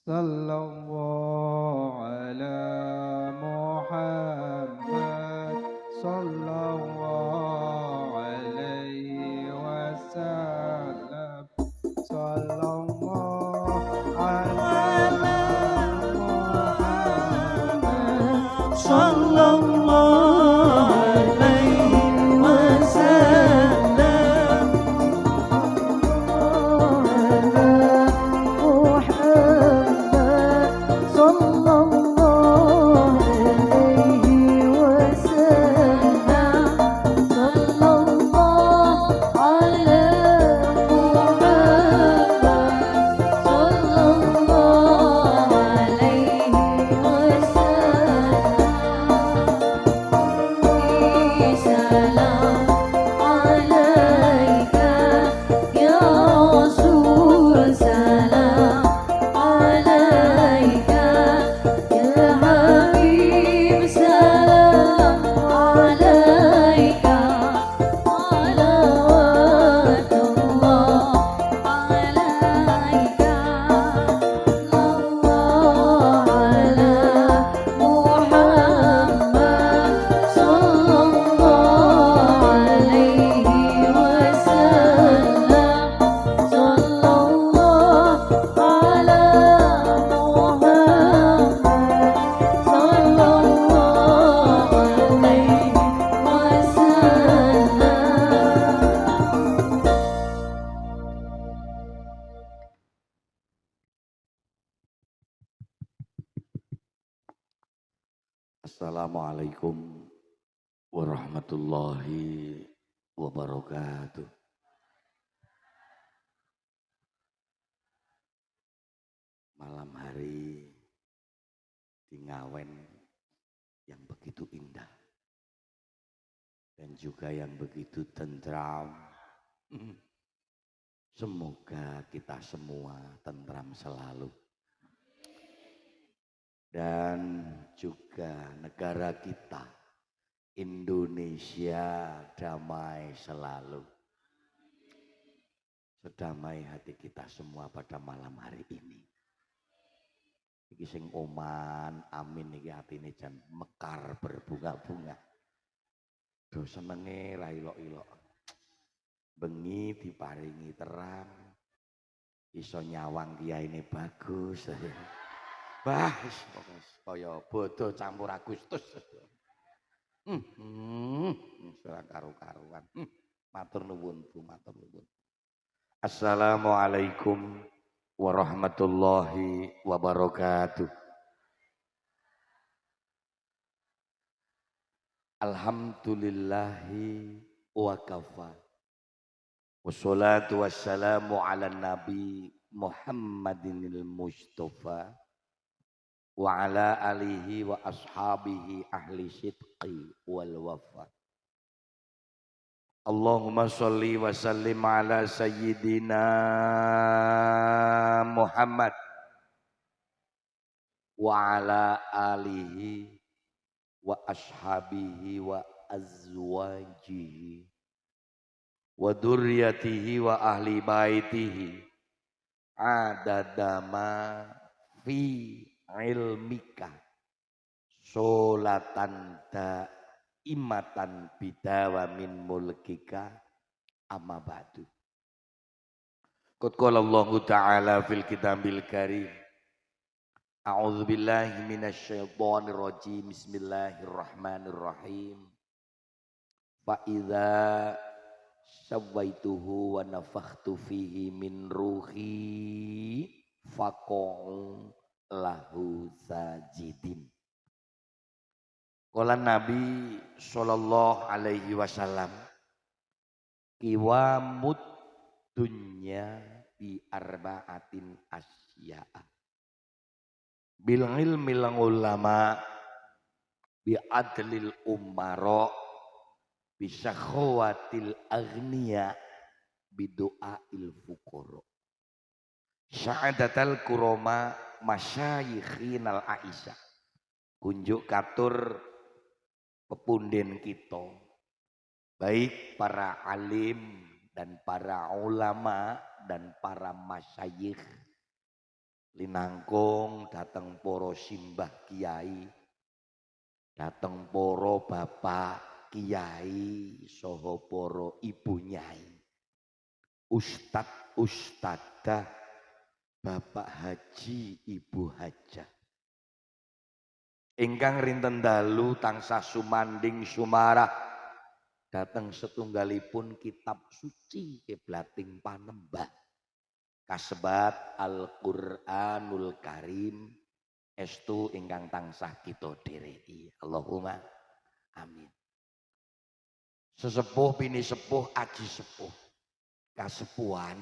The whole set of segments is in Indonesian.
Sallallahu ala Muhammad Sallallahu alaihi wasallam Sallallahu ala Muhammad Sallallahu alaihi wasallam Assalamualaikum warahmatullahi wabarakatuh. Malam hari di Ngawen yang begitu indah dan juga yang begitu tentram. Semoga kita semua tentram selalu. Dan juga negara kita, Indonesia damai selalu. Sedamai hati kita semua pada malam hari ini. Iki sing oman, amin iki atine jan mekar berbunga-bunga. Do senenge ra ilok-ilok. Bengi diparingi terang. Iso nyawang kiyaine bagus. Bah, kaya bodoh campur Agustus. Ora karo-karuan. Matur nuwun, Bu, matur nuwun. Assalamualaikum warahmatullahi wabarakatuh. Alhamdulillahi wa kafa. Wassalatu wassalamu ala nabi Muhammadinil Mustafa wa ala alihi wa ashabihi ahli sidqi wal wafa. Allahumma sholli wa sallim ala sayyidina Muhammad wa ala alihi wa ashabihi wa azwajihi wa dzurriyyatihi wa ahli baitihi adadama fi ilmika sholatan daimatan bidawa min mulkika amma ba'du. Qad qala Allah Ta'ala fil kitabil karim. A'udzu billahi minasy syaithanir rajim. Bismillahirrahmanirrahim. Fa idza sawaituhu wa nafakhtu fihi min ruhi faqa'u lahu sajidin. Qala Nabi sallallahu alaihi wasallam qiwamud dunya bi arba'atin asya'a bil ilmil ulama bi adlil umara bi syakhawatil aghniya bi du'ail fuqara sya'adatal kurama masyayikhinal Aisyah. Kunjuk katur pepunden kita, baik para alim dan para ulama dan para masyayikh linangkung dateng para simbah kiai, dateng para bapak kiai saha para ibu nyai, ustad ustadzah, bapak haji ibu hajah ingkang rinten dalu tansah sumanding sumarah dateng setunggalipun kitab suci kiblating panembah kasebat Al-Qur'anul Karim estu ingkang tansah kita dhereki. Allahumma amin. Sesepuh bini sepuh aji sepuh kasepuhan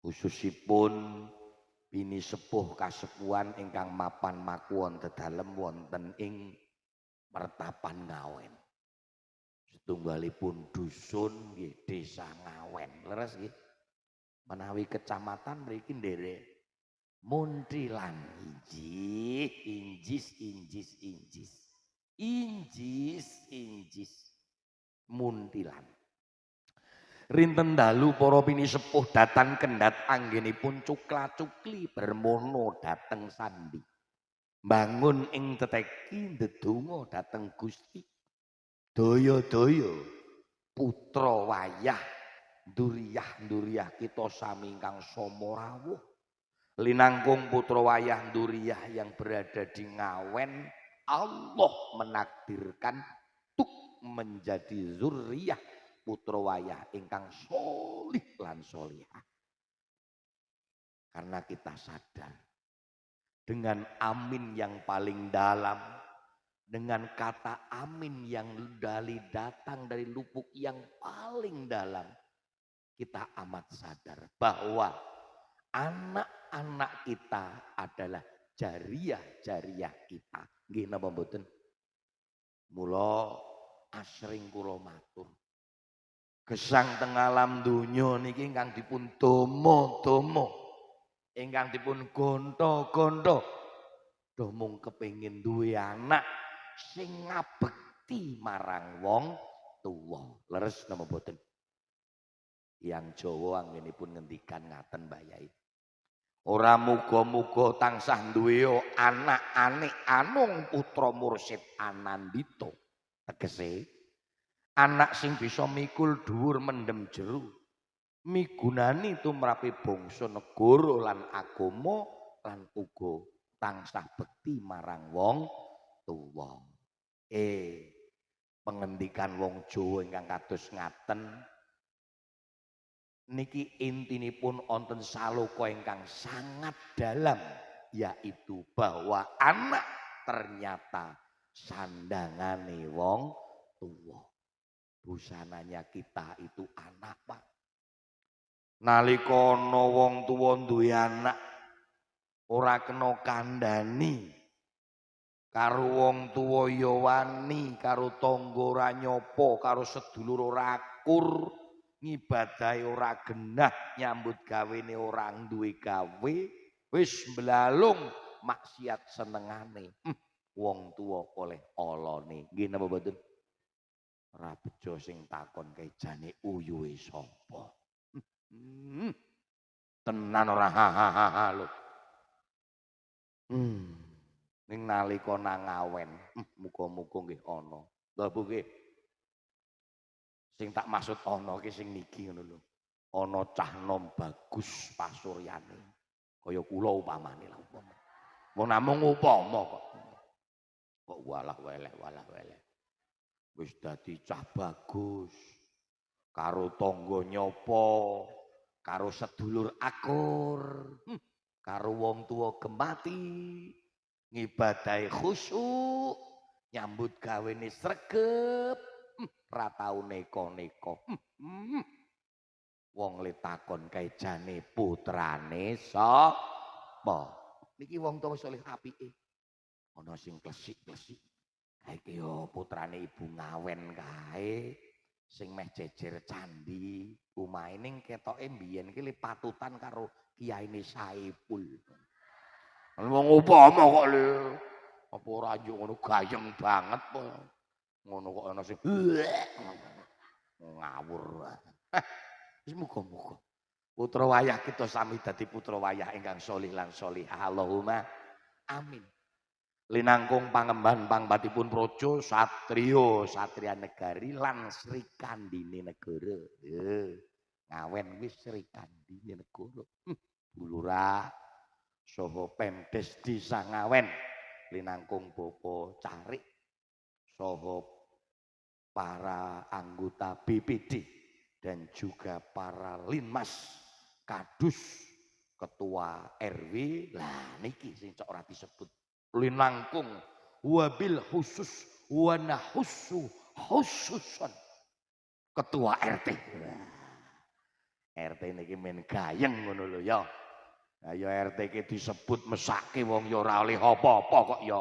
khususipun bini sepuh kasepuhan ingkang mapan makuwon dedalem wonten ing Mertapan Ngawen. Setunggalipun dusun nggih Desa Ngawen. Leres nggih. Menawi kecamatan mriki nderek Muntilan injis Muntilan. Rinten dalu para bini sepuh datan kendhat anggenipun cukla-cukli bermono dateng sandi. Bangun ing teteki ndedonga dateng Gusti. Daya-daya putra wayah nduriyah kita sami ingkang sama rawuh. Linangkung putra wayah nduriyah yang berada di Ngawen, Allah menakdirkan tuk menjadi zuriyah putra wayah ingkang solih lan solihah. Karena kita sadar dengan amin yang paling dalam, dengan kata amin yang datang dari lubuk yang paling dalam, kita amat sadar bahwa anak-anak kita adalah jariah-jariah kita. Nggih napa mboten? Mula asring kula matur gesang teng alam donya niki ingkang dipun domo-domo, ingkang dipun gonta-gonta, doh mung kepengin duwe anak sing ngabekti marang wong tuwa. Leres napa mboten? Yang Jawa anggenipun ngendikan ngaten Mbah Yai. Ora muga-muga tansah duwe anak anik anung putra mursid Anandita. Tegese anak sing bisa mikul dhuwur mendem jero, migunani tumrape bangsa negara lan agama lan uga tansah bekti marang wong tuwa. Pengendikan wong Jawa ingkang kados ngaten niki intinipun wonten saloka ingkang sangat dalam, yaitu bahwa anak ternyata sandangane wong tuwa. Busananya kita itu anak, Pak. Nalika ana wong tuwa duwe anak ora kena kandhani karo wong tuwa ya wani, karo tangga ora nyapa, karo sedulur ora akur, ngibadahe ora genah, nyambut gawene ora duwe gawe, wis mblalung maksiat senengane. Wong tuwa oleh olone. Nggih napa mboten? Ora bejo sing takon kae jane uyuhe sapa. Tenan ora hahaha lho. Ning nalika nang Ngawen, muga-muga nggih ana. Lha Bu nggih. Sing tak maksud ana ki sing niki ngono lho. Ana cah nom bagus pasuryane. Kaya kula upamane lha upama. Wong namung upama kok. Kok walah weleh. Wis dadi cah bagus, karo tangga nyapa, karo sedulur akur, karo wong tuwa gemati, ngibadahe khusyuk, nyambut gawene sregep, ra tau neka-neka. Wong le takon kae jane putrane sapa? Niki wong tuwa saleh apike. Ana sing klesik-klesik. Iki yo putrane Ibu Ngawen kae sing meh jejer candi. Omahe ning ketoke mbiyen ki le patutan karo Kiyaine Saipul. Wong upama kok le. Apa ora yo ngono gayeng banget po. Ngono kok ana sing ngawur. Wis muga-muga Putra wayah kita sami dadi putra wayah ingkang sholih lan sholihah. Allahumma amin. Linangkung pangemban pangbatipun praja satriya satria negari lan Sri Kandini negara. Ngawen wis Sri Kandini negara. Bulura saha Pemdes Desa Ngawen linangkung Bapak Carik saha para anggota BPD dan juga para linmas kadus ketua RW lah niki sing cok ora disebut linangkung wabil khusus wana khususon ketua RT. RT niki men gayeng ngono lho ya. Ayo RT ki disebut mesake wong ya ora oleh apa-apa kok ya.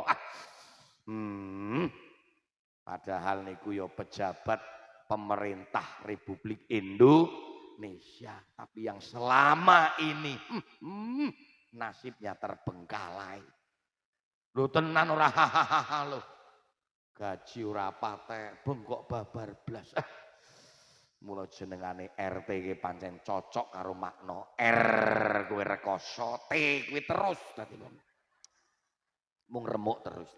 Padahal niku ya pejabat pemerintah Republik Indonesia, tapi yang selama ini nasibnya terbengkalai. Lho tenan ora hahaha lho. Gaji ora patek, bengkok babar blas. Mula jenengane RT ki pancen cocok karo makna R kuwi rekoso, T kuwi terus dadi mung remuk terus.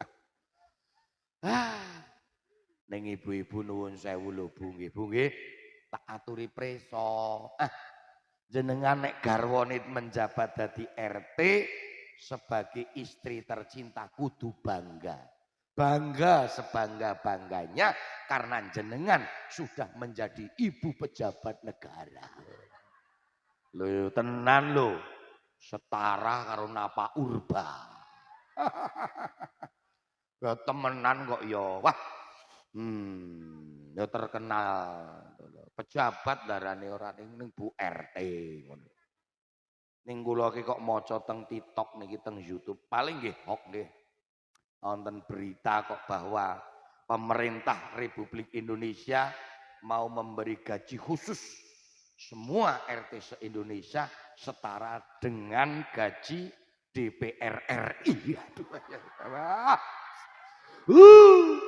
Ning ibu-ibu nuwun sewu lho Bu nggih. Bu nggih, tak aturi preso. Jenengan nek garwane menjabat dadi RT sebagai istri tercinta kudu bangga. Bangga sebangga-bangganya karena jenengan sudah menjadi ibu pejabat negara. Lho tenan lho. Setara karo napa urba. Ya temenan kok ya. Wah. Ya terkenal. Pejabat darane ora ning Bu RT ngono. Ning kula ki kok maca teng TikTok niki teng YouTube paling nggih hoax nggih. Wonten berita kok bahwa pemerintah Republik Indonesia mau memberi gaji khusus semua RT se-Indonesia setara dengan gaji DPR RI. Aduh,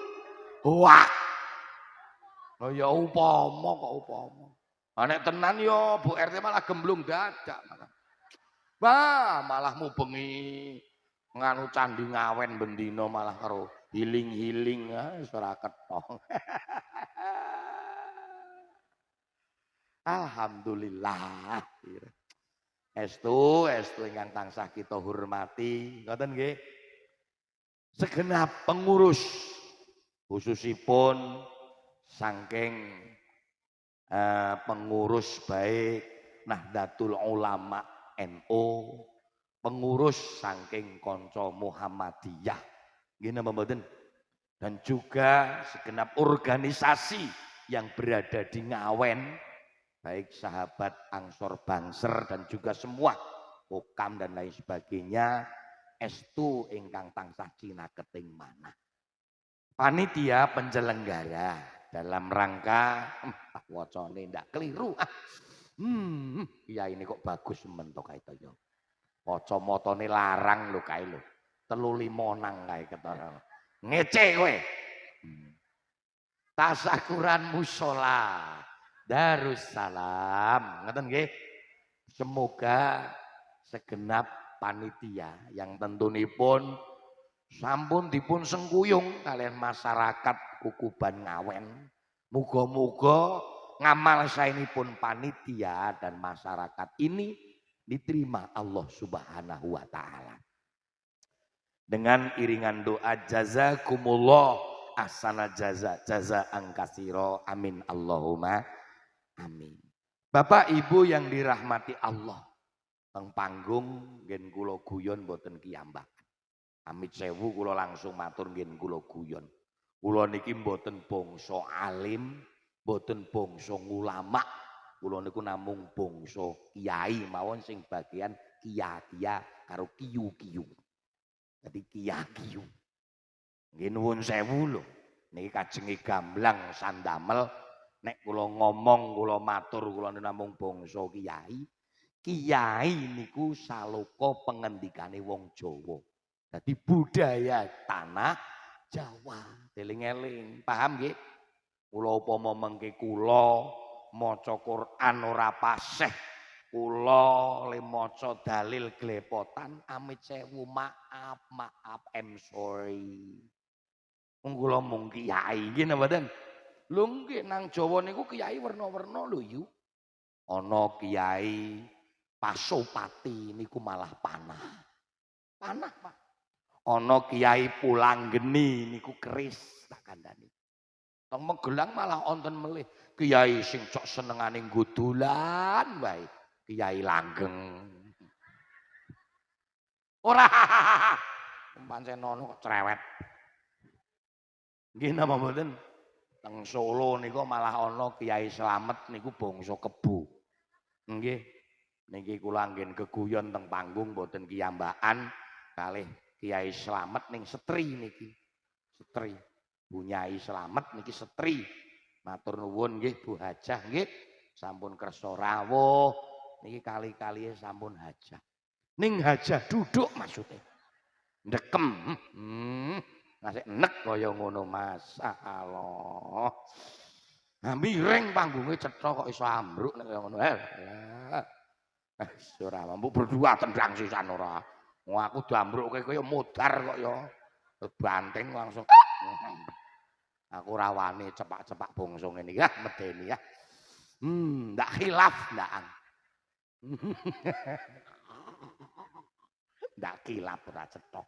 wah. Oh ya upama kok upama. Nek tenan ya Bu RT malah gemblung dadak malah. Wah, malah mubengi nganu candi Ngawen bendino malah karo healing wis ora ketong. Alhamdulillah. Estu ingkang tansah kita hormati, ngoten nggih. Segenap pengurus khususipun saking pengurus baik Nahdlatul Ulama NU, pengurus saking Konco Muhammadiyah, nggih napa mboten? Dan juga segenap organisasi yang berada di Ngawen, baik sahabat Ansor Bangser dan juga semua Kokam dan lain sebagainya, estu ingkang tansah cinaketing manah. Panitia penyelenggara dalam rangka wacane ndak keliru. Iya ini kok bagus mentok kae to ya. Kacamotane larang lho kae lho. 35 nang kae ketara. Ngece kowe. Tasakuran mushola Darussalam. Ngoten nggih. Semoga segenap panitia yang tentunipun sampun dipun sengkuyung kalian masyarakat Kukuban Ngawen. Muga-muga ngamal saenipun panitia dan masyarakat ini diterima Allah Subhanahu wa taala. Dengan iringan doa jazakumullah ahsana jazaan katsira. Amin Allahumma amin. Bapak Ibu yang dirahmati Allah, teng panggung ngen kula guyon mboten kiyambakan. Amit sewu kula langsung matur ngen kula guyon. Kula niki mboten bangsa alim, mboten bangsa ulama. Kula niku namung bangsa kiai mawon sing bagian kiya-kiya karo kiyu-kiyu. Dadi kiya-kiyu. Nggih nuwun sewu lho. Niki kajenge gamblang sandamel. Nek kula ngomong, kula matur, kula namung bangsa kiai. Kiai niku saloka pengendikane wong Jawa. Dadi budaya tanah Jawa. Eling-eling, paham nggih? Kula upama mengke kula maca Quran ora paseh, kula le maca dalil glepotan amit sewu maaf I'm sorry. Wong kula mung kiai nggih napa mboten? Lho nggih nang Jawa niku kiai werna-werna lho yu. Ana kiai Pasopati niku malah panah. Panah, Pak. Ana kiai Pulanggeni niku keris tak kandhani. Teng Magelang malah wonten melih kiai sing cok senengane nggo dolan wae. Kiai Langgeng. Ora pancen ono kok cerewet. Nggih napa mboten? Teng Solo niku malah ana Kiai Slamet niku bangsa Kebo. Nggih. Niki kula anggen geguyon teng panggung mboten kiyambakan kalih Kiai Slamet ning Setri niki. Setri. Bu Nyai Slamet niki Setri. Matur nuwun nggih Bu Hajah nggih. Sampun kersa rawuh. Niki kali-kali sampun hajah. Ning hajah duduk maksudnya. Ndekem. Ngasih nek kaya ngono masyaallah. Nah miring panggungnya cetha kok iso ambruk nek kaya ngono. Ora mampu berdua tendang sisan ora. Wong aku dambruk kaya modar kok ya. Banting langsung. Aku ora wani cepak-cepak bangsa ngene iki medeni ya. Ndak khilaf ndakan. Ndak khilaf ora cetha.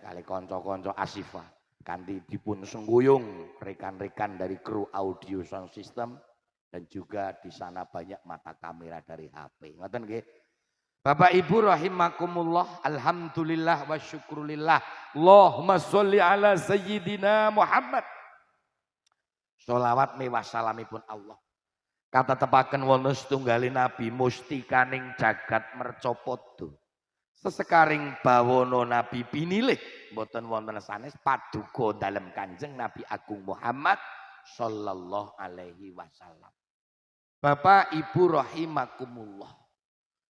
Kali kanca-kanca Asifah kanthi dipun sengguyung rekan-rekan dari kru audio sound system dan juga di sana banyak mata kamera dari HP. Ngoten nggih. Bapak Ibu rahimakumullah, alhamdulillah wa syukrulillah. Allahumma sholli ala sayyidina Muhammad. Sholawat mewah salamipun Allah. Kata tepaken wonten setunggalin nabi mustikaning jagat mercopodo. Sesekaring bawono Nabi pinilih mboten wonten sanes paduka dalem Kanjeng Nabi Agung Muhammad sallallahu alaihi wasallam. Bapak Ibu rahimakumullah.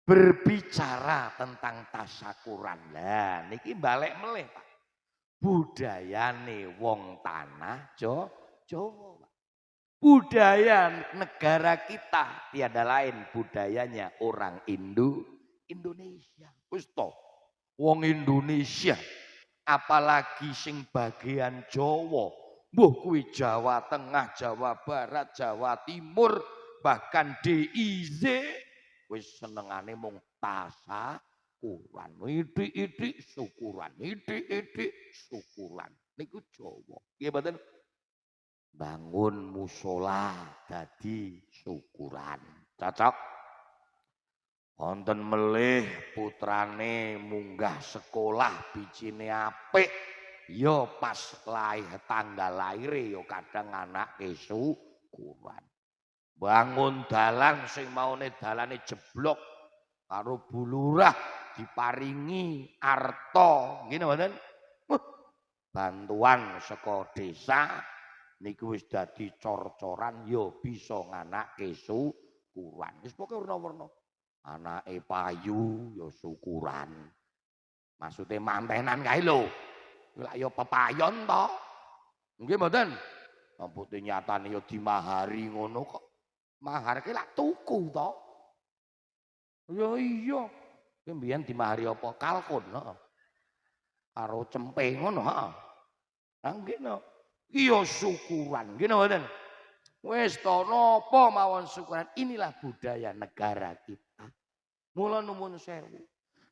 Berbicara tentang tasyakuran. Lah niki balik melih Pak. Budayane wong tanah Jawa. Budaya negara kita tiada lain budayanya orang Indonesia. Wis to. Wong Indonesia apalagi sing bagian Jawa, mbuh kuwi Jawa Tengah, Jawa Barat, Jawa Timur, bahkan DIY wis senengane mung tasakuran. Idik-idik syukuran, idik-idik syukuran. Niku Jawa. Nggih mboten? Bangun musola dadi syukuran. Cocok? Wonten melih putrane munggah sekolah bijine apik ya pas tanggal laire ya kadang anake syukuran. Bangun dalan sing maune dalane jeblok karo bulurah diparingi arta ngene mboten? Bantuan saka desa niku wis dadi cor-coran ya bisa nganake syukuran. Wis pokoke werna-werna. Anake payu ya syukuran. Maksude mantenan kae lho. Lah ya pepayon to. Nggih mboten? Ampute nyatane ya dimahari ngono kok. Mahar ki lak tuku to. Ya iya. Ki mbiyen dimahari apa? Kalkun, heeh. Karo cempe ngono, heeh. Lah nggih no. Iya syukuran. Nggih mboten? Wis to napa mawon syukuran. Inilah budaya negara kita. Mula nuwun sewu.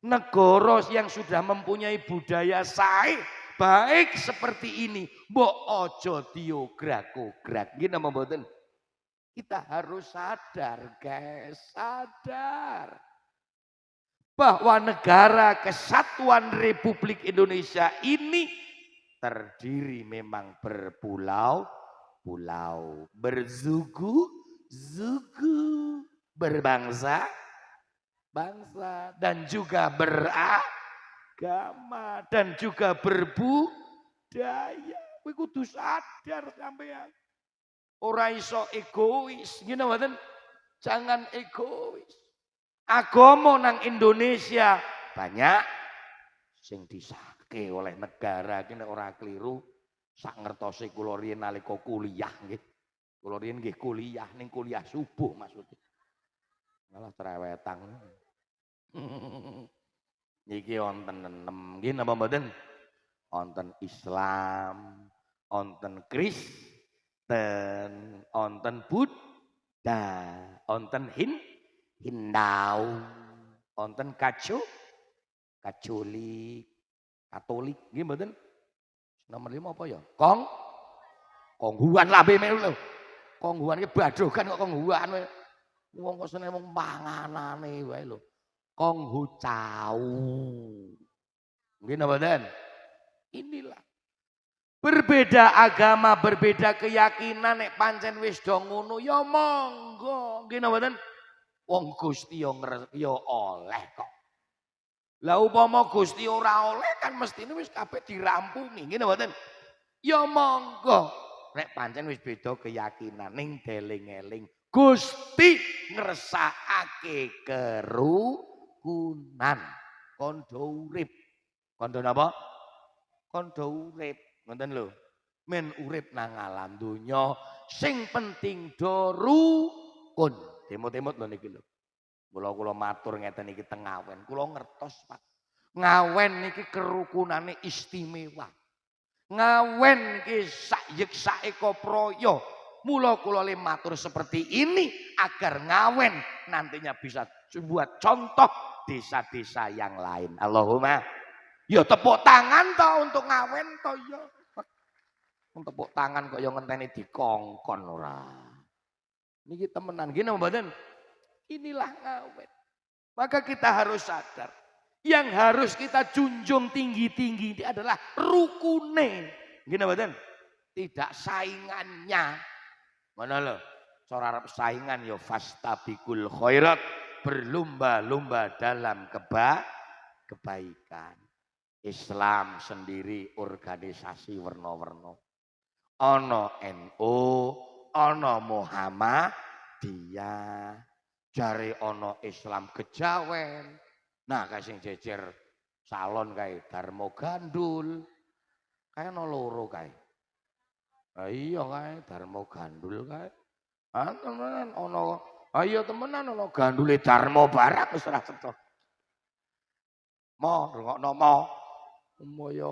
Negara yang sudah mempunyai budaya sae baik seperti ini, mbok aja diograk-ograk. Nggih napa mboten? Kita harus sadar, guys, sadar bahwa negara kesatuan Republik Indonesia ini terdiri memang berpulau-pulau, berzugu-zugu, berbangsa dan juga beragama dan juga berbudaya. Kowe kudu sadar sampean. Ora iso egois, ngene mboten? Jangan egois. Agama nang Indonesia banyak sing disake oleh negara iki nek ora kliru sak ngertose kula riyen nalika kuliah nggih. Kula riyen nggih kuliah ning kuliah subuh maksudnya. Malah cerewetang. Niki wonten 6 nggih napa mboten? Wonten Islam, wonten Kristen, wonten Buddha, wonten Hindau, wonten Katolik, nggih mboten? Nomor 5 apa ya? Konghuan lambe melu lho. Konghuan iki badhogan kok konghuan wae. Wong kok seneng wong panganane wae lho. Konghu cau. Nggih napa mboten? Inilah berbeda agama, berbeda keyakinan nek pancen wis do ngono ya monggo. Nggih napa mboten? Wong Gusti ya oleh kok. Lah upama Gusti ora oleh kan mestine wis kabeh dirampungi. Nggih napa mboten? Ya monggo. Nek pancen wis beda keyakinan ning deling-eling Gusti ngersakake kerukunan. Kondo urip. Kondo napa? Kondo urip. Ngoten lho. Men urip nang alam donya sing penting do rukun. Demot-demot lho niki lho. Kula matur ngeten iki teng Ngawen. Kula ngertos, Pak. Ngawen niki kerukunane istimewa. Ngawen iki sayek saeko proyo. Mula kula le matur seperti ini agar Ngawen nantinya bisa buat contoh desa-desa yang lain. Allahumma. Ya tepuk tangan toh untuk Ngawen toh ya. Tepuk tangan kok ya ngenteni dikongkon ora. Niki temenan gini mboten. Inilah Ngawen. Maka kita harus sadar. Yang harus kita junjung tinggi-tinggi ini adalah rukune. Gini mboten? Tidak saingannya. Mana lho? Cara Arab saingan ya fastabikul khairat, berlomba-lomba dalam kebaikan. Islam sendiri organisasi warna-warna. Ana NU, ana Muhammadiyah, jare ana Islam Kejawen. Nah, kae sing jejer salon kae Darmo Gandul. Kae ana loro kae. Ha iya kae Darmo Gandul kae. Ah temenan ana. Ha iya temenan ana gandule Darmo Barak wis ora cetha. Mo rungokno mo. Moyo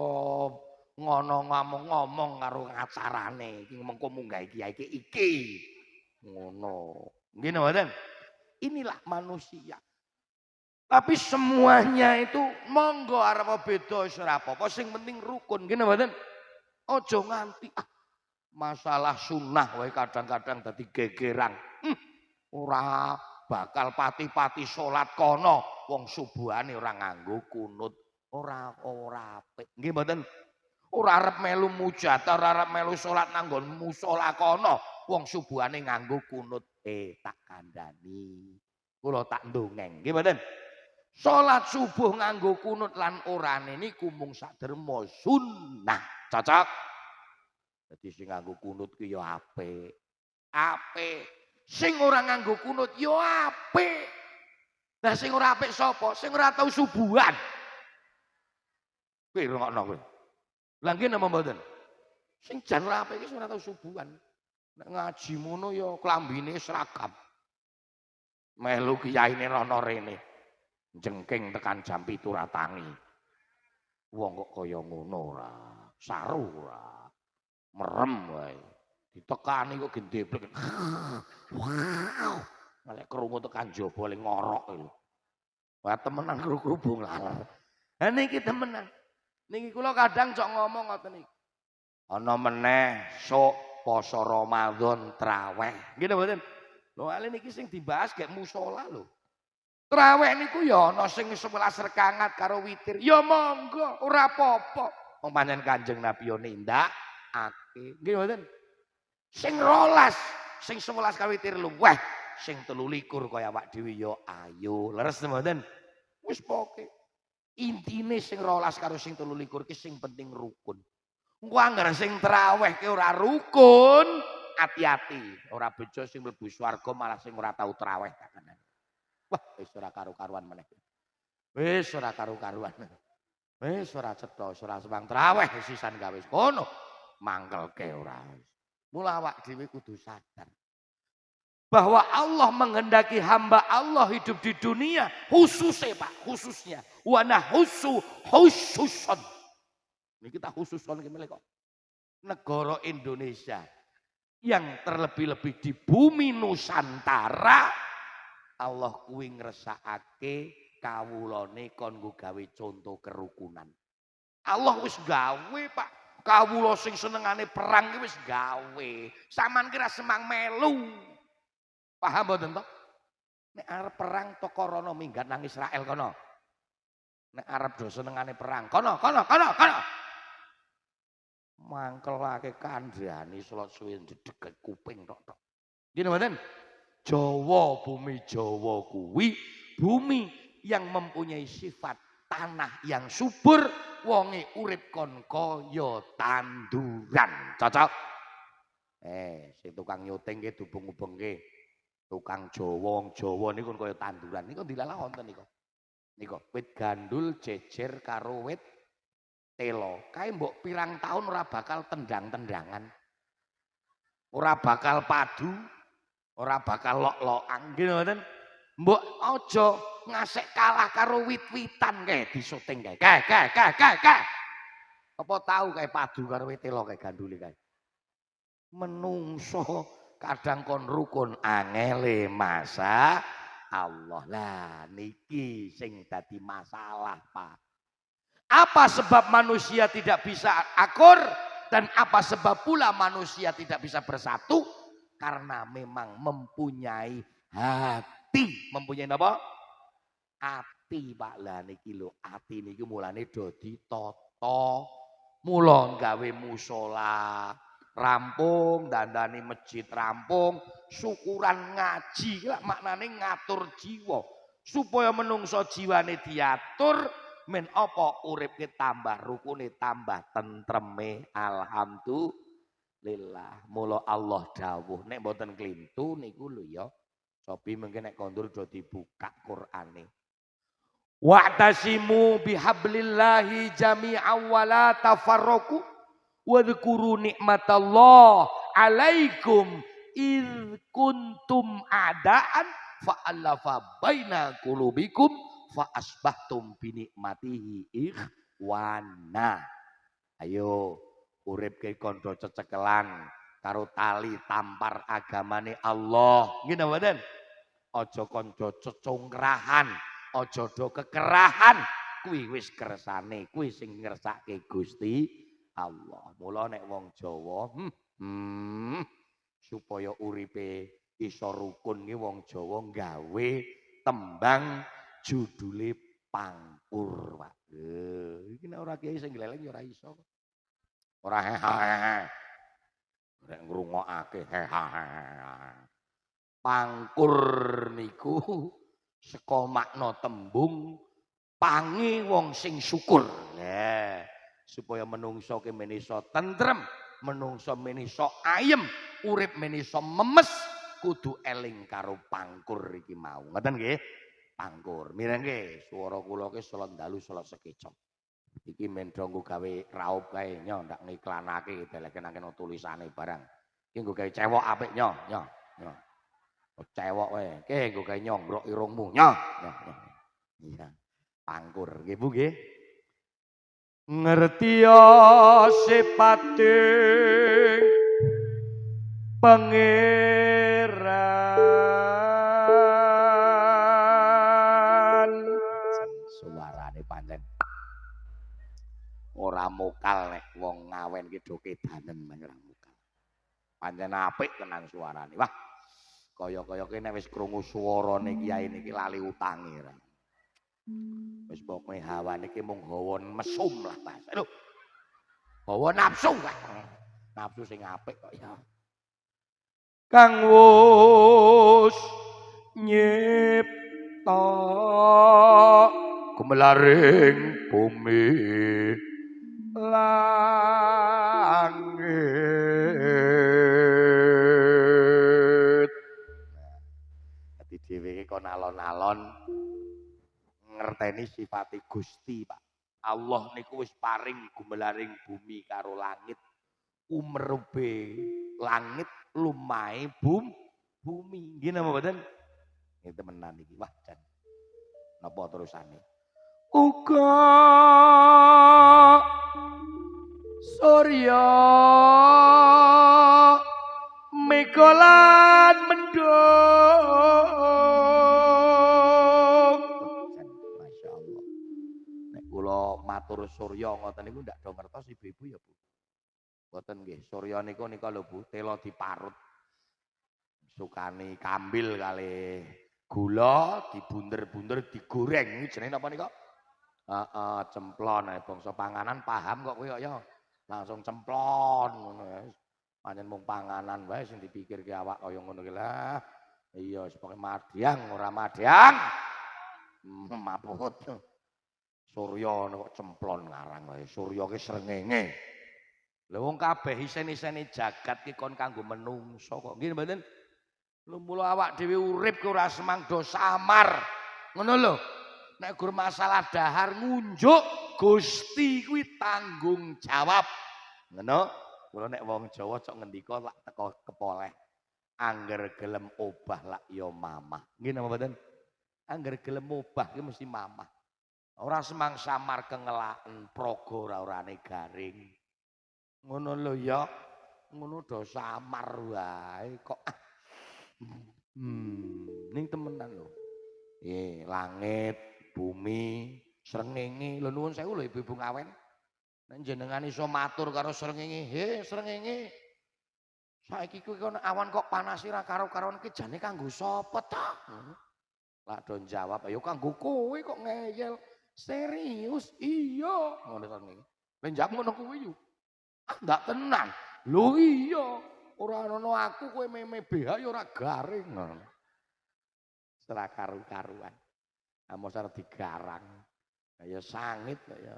ngono ngomong karo acarane iki mengko munggah iki. Ngono. Nggih mboten? Inilah manusia. Tapi semuanya itu monggo arep beda wis ora apa-apa, sing penting rukun. Nggih mboten? Aja nganti masalah sunnah wae kadang-kadang dadi gegeran. Ora bakal pati-pati salat kono wong subuhane ora nganggo kunut. Ora apik. Nggih mboten? Ora arep melu mujadah, ora arep melu salat nang nggon musala kono wong subuhane nganggo kunut. Tak kandhani. Kula tak ndongeng. Nggih mboten? Salat subuh nganggo kunut lan orane niku mung saderma sunnah. Cocok? Dadi sing nganggo kunut ku ya apik. Apik. Sing ora nganggo kunut ya apik. Lah sing ora apik sapa? Sing ora tau subuhan. Kowe rungokno kowe. Lah nggih napa mboten? Sing jan ora apik iki ora tau subuhan. Nek ngaji ngono ya klambine seragam. Melu kiyaine rono rene. Jengking tekan jam 7 ora tangi. Wong kok kaya ngono ora. Saru ora. Merem wae. Ditekani kok gendeblek. Wow. Malah krungu tekan jaba le ngorok lho. Wah temenan kerubung laler. Ha niki temenan. Niki kula kadang cok ngomong ngoten iki. Ana meneh sok poso Ramadan traweh. Nggih mboten? Lho ale niki sing dibahas gek musala lho. Traweh niku ya ana sing 11 rekangat karo witir. Ya monggo, ora apa-apa. Wong pancen Kanjeng Nabi yo nindakake. Nggih mboten? Sing 12, sing 11 karo witir luweh, sing 23 kaya awak dhewe ya ayo. Leres mboten? Wis pokoke. Intine sing 12 karo sing 23 ki sing penting rukun. Engko anggar sing traweh ki ora rukun, hati-hati. Ora bejo sing mlebu swarga malah sing ora tau traweh tak kandhani. Wah, wis ora karu-karuan meneh. Wis ora karu-karuan. Wis ora cetha, ora sembang traweh sisan gawe kono. Mangkelke ora. Mula awak dhewe kudu sadar. bahwa Allah menghendaki hamba Allah hidup di dunia khususnya Pak, khususnya wana khususon. Ini kita khususon gimana kok? Negara Indonesia yang terlebih-lebih di bumi Nusantara Allah kuwi ngresakake kawulane kon nggo gawe contoh kerukunan. Allah wis gawe Pak. Kawula sing senengane perang ki wis gawe. Saman kira semang melu. Paham mboten to? Nek arep perang teko rono minggat nang Israel kono. Nek arep do senengane perang, kono. Mangkelake kandhani selot suwe jedeg kuping tok. Ngene mboten? Jawa, bumi Jawa kuwi bumi yang mempunyai sifat tanah yang subur, wonge urip kon kaya tanduran. Cocok? Sing tukang nyuting ki dubung-ubengke. Tukang Jawa, wong Jawa niku kaya tanduran. Niku dilalah wonten niku. Niku wit gandul jejer karo wit telo. Kae mbok pirang tahun ora bakal tendang-tendangan. Ora bakal padu, ora bakal lok-lokan. Nggih mboten? Mbok aja ngasek kalah karo wit-witan kae disuting kae. Kae. Apa tahu kae padu karo wit telo kae gandule kae. Menungso kadang kon rukun angele masa Allah lah niki sing dadi masalah Pak. Apa sebab manusia tidak bisa akur dan apa sebab pula manusia tidak bisa bersatu? Karena memang mempunyai hati. Mempunyai apa? Hati Pak lah niki lho. Hati niki mulane do ditata. Mula gawe musala rampung, dandani masjid rampung, syukuran ngaji lah maknane ngatur jiwa supaya menungso jiwane diatur men apa uripke tambah rukune tambah tentreme alhamdulillah. Mula Allah dawuh nek mboten klintu niku lho ya sobi mungkin nek kondur do dibuka Qur'ane wa'tasimu bihablillahi jami'an wa la tafarraqu wadhkuru nikmatallah alaikum id kuntum a'daan fa'alafa baina qulubikum fa asbahtum bi nikmatihi ikhwana. Ayo uripke kondo cecekelan karo tali tampar agamane Allah. Ngene mboten? Aja kanca cecungkrahan, aja do kekerahan. Kuwi wis kersane, kuwi sing ngersake Gusti Allah. Mula nek wong Jawa supaya uripe iso rukun ki wong Jawa gawe tembang judule pangkur Pak. Iki nek ora kiai sing gleleng ya ora iso. Ora hehehe. Nek ngrungokake hehehe. Pangkur niku saka makna tembung pangi wong sing syukur. Nah, supaya menungso ke menisa tentrem, menungso menisa ayem, urip menisa memes kudu eling karo pangkur iki mau. Ngoten nggih? Pangkur. Mirengke swara kula ki salat dalu salat sekecok. Iki mendho nggo gawe raup kae nyo ndak ngiklanake deleken-eken tulisane barang. Iki nggo gawe cewek apik nyo. Cewek wae. Ki nggo gawe nyonggrok irungmu nyo. Iya. Pangkur nggih Bu nggih. Ngertia sipate pangeran. Suarane pancen ora mokal nek wong ngawen ki do kedanen ora mokal. Pancen apik tenan suarane. Wah, kaya-kaya ki nek wis krungu suarane kiai niki lali utange ra. Wis pokoke hawane iki mung hawa mesum lah Mas. Lho. Hawa nafsu Pak. Nafsu sing apik kok ya. Kang wus nyipta gemelaring bumi langit. Dadi dhewe iki kon alon-alon ngerteni sifate Gusti Pak. Allah niku wis paring gumelaring bumi karo langit. Umrube langit lumahe bumi. Nggih napa mboten? Nggih temenan iki. Wah, jan. Napa terusane? Uga Surya Megolan mendung. Masya Allah. Nek kula matur Surya ngoten niku ndak do ngertos ibu-ibu ya Bu. Mboten nggih. Surya niku lho Bu, tela diparut. Sukani kambil kali gula dibunder-bunder digoreng. Iki jenenge napa nika? Heeh, cemplon. Bangsa panganan paham kok kowe ya. Langsung cemplon ngono ya. Pancen mung panganan wae sing dipikirke awak kaya ngono ki lah. Iya, pokoke madyang ora madyang. Maput. Surya kok cemplon ngarang wae. Surya ki srengenge. Lha wong kabeh isen-isene jagat ki kon kanggo menungso kok. Nggih mboten? Mula awak dhewe urip ki ora semang do samar. Ngono lho. Nek gur masalah dahar ngunjuk Gusti kuwi tanggung jawab. Ngono? Mula nek wong Jawa cok ngendika lak teko kepoleh. Angger gelem obah lak ya mamah. Nggih napa mboten? Angger gelem obah ki mesti mamah. Ora semang samar kengelaken praga ora-orane garing. Ngono lho ya. Ngono do samar wae kok. Ning temenan lho. Langit, bumi, srengenge. Lho nuwun sewu lho ibu-ibu ngawen. Nek jenengan iso matur karo srengenge, "He, srengenge. Saiki kuwi kon awan kok panas ora karo-karon ki jane kanggo sapa ta?" Lak do jawab, "Ya kanggo kowe kok ngeyel." Serius? Iya. Ngono srengenge. Lah njawab ngono kuwi yo. Ah, ndak tenan. Lho iya. Ora ana aku kowe meme BH ya ora garing. Ora karu-karuan. Amos arep digarang. Ya sangit ya.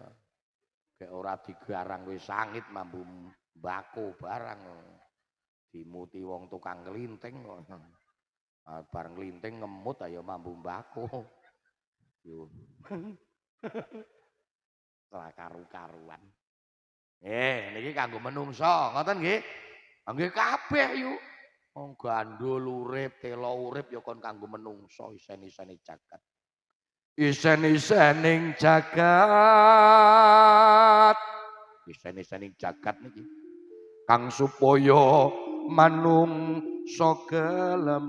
Kayak ora digarang kowe sangit mambu mbako barang. Dimuti wong tukang nglinting kok. Bareng nglinting ngemut ayo mambu mbako. Yo. Ora karu-karuan. Niki kanggo menungso, ngoten nggih? Nggih kabeh yu. Wong gandul urip, tela urip ya kon kanggo menungso isen-isene jagat. Isen-isening jagat. Isen-isening jagat niki. Kang supaya manungsa gelem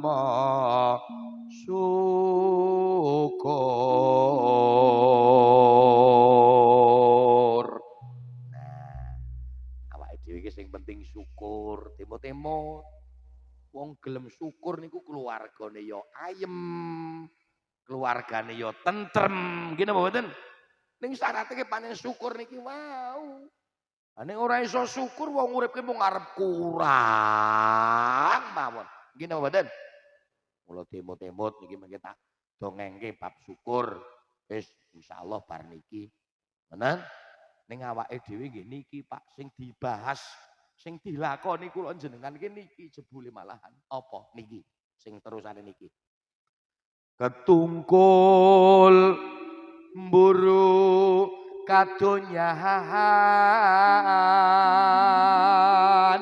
syukur. Awake dhewe iki sing penting syukur, temo-temo wong gelem syukur niku keluargane ya ayem, keluargane ya tentrem, nggih napa mboten? Ning syaraté panen syukur niki wau. Nek ora iso syukur wong urip ki mung arep kurang mawon. Nggih napa mboten? Mula temo-temot niki mengke tak dongengke bab syukur. Wis insyaallah bar niki. Menen ning awake dhewe nggih niki Pak sing dibahas sing dilakoni kula jenengan niki jebule malahan apa niki sing terusane niki ketungkul mburu kadonyahan.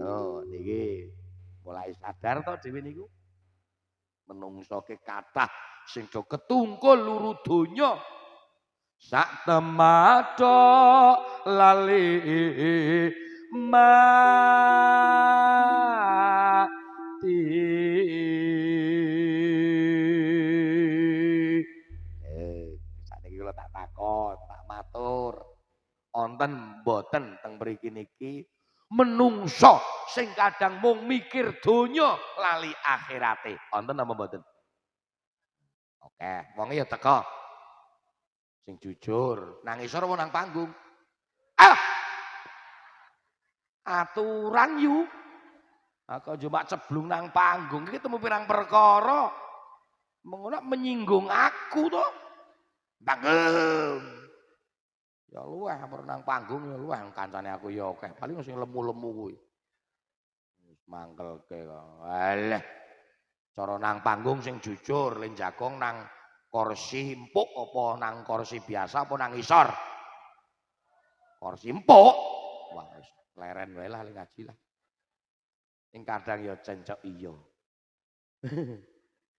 Oh niki mulai sadar to dhewe niku menungso ke kathah sing do ketungkul luru donya sak temato lali mati. Sakniki kula tak takon, tak matur. Wonten mboten teng mriki niki menungso sing kadang mung mikir donya lali akhirate. Wonten apa mboten? Oke, wonge ya teka. Sing jujur, nang isor apa nang panggung? Ah! Aturan yu. Aku cuma ceblung nang panggung iki temu pirang perkara. Mengono menyinggung aku to. Panggung. Ya luweh nang panggung ya luweh kancane aku ya akeh. Paling sing lemu-lemu kuwi. Wis mangkelke kok. Alah. Cara nang panggung sing jujur, len jagong nang kursi empuk apa nang kursi biasa apa nang isor? Kursi empuk. Wah, leren wae lah ngaji lah. Sing kadang ya cencok iya.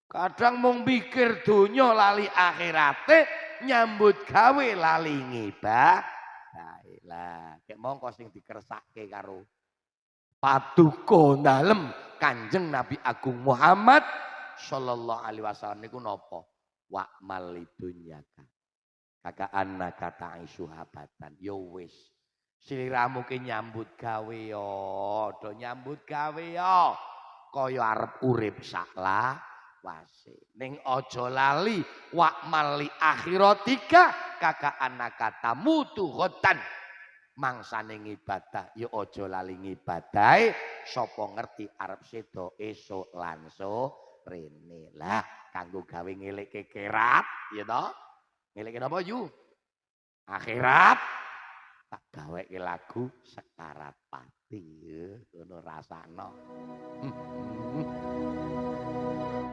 Kadang mung mikir donya lali akhirate, nyambut gawe lali ngibadah. Lah, kek mongko sing dikersake karo paduka dalem Kanjeng Nabi Agung Muhammad sallallahu alaihi wasallam niku napa? Wa malidunyaka. Kaka annaka ta'isu habatan. Yo wis. Sliramu ki nyambut gawe yo, do nyambut gawe yo. Kaya arep urip sakla wase. Ning aja lali wa mali akhiratika kaka annaka tamutu ghadan. Mangsane ngibadah ya aja lali ngibadahe sapa ngerti arep sedo esuk lan rene lah kanggo gawe ngelekke kerat ya to ngelekke napa yu akhirat tak gaweke lagu sekarat pati ngono rasano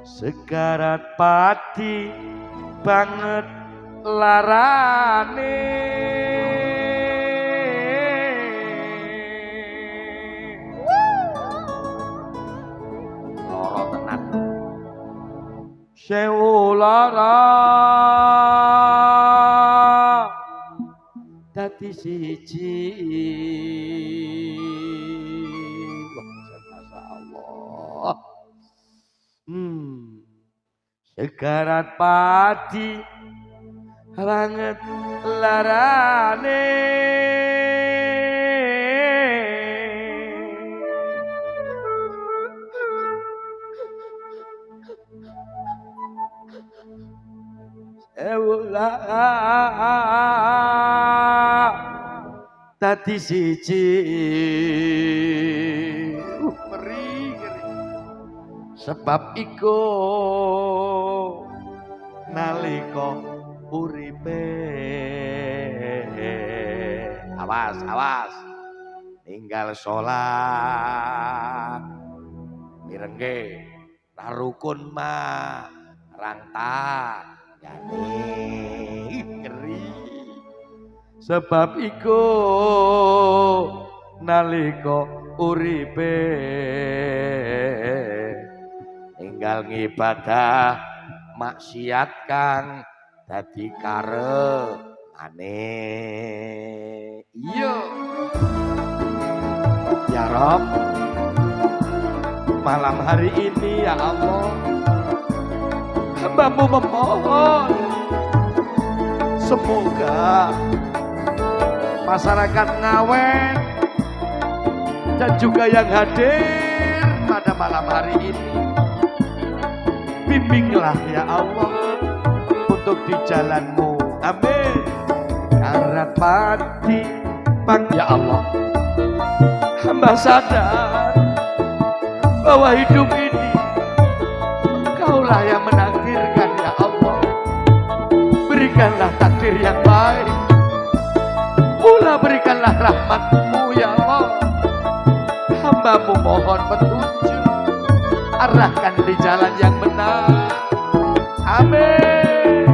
sekarat pati banget larane sewu lara dadi siji masyaallah sekarat padi banget larane tadi siji meri sebab iku nalika uripe awas tinggal salat mirengke rukun mah rangta ngeri sebab iku nalika uripe tinggal ngibadah maksiat kang dadi karepane iya ya Rob malam hari ini ya Allah hambamu memohon semoga masyarakat Ngawen dan juga yang hadir pada malam hari ini bimbinglah ya Allah untuk di jalanmu amin karat pati bang ya Allah hamba sadar bahwa hidup ini Engkaulah yang menakdirkan ya Allah berikanlah takdir yang baik pula berikanlah rahmat-Mu ya Allah hamba-Mu mohon petunjuk arahkan di jalan yang benar amin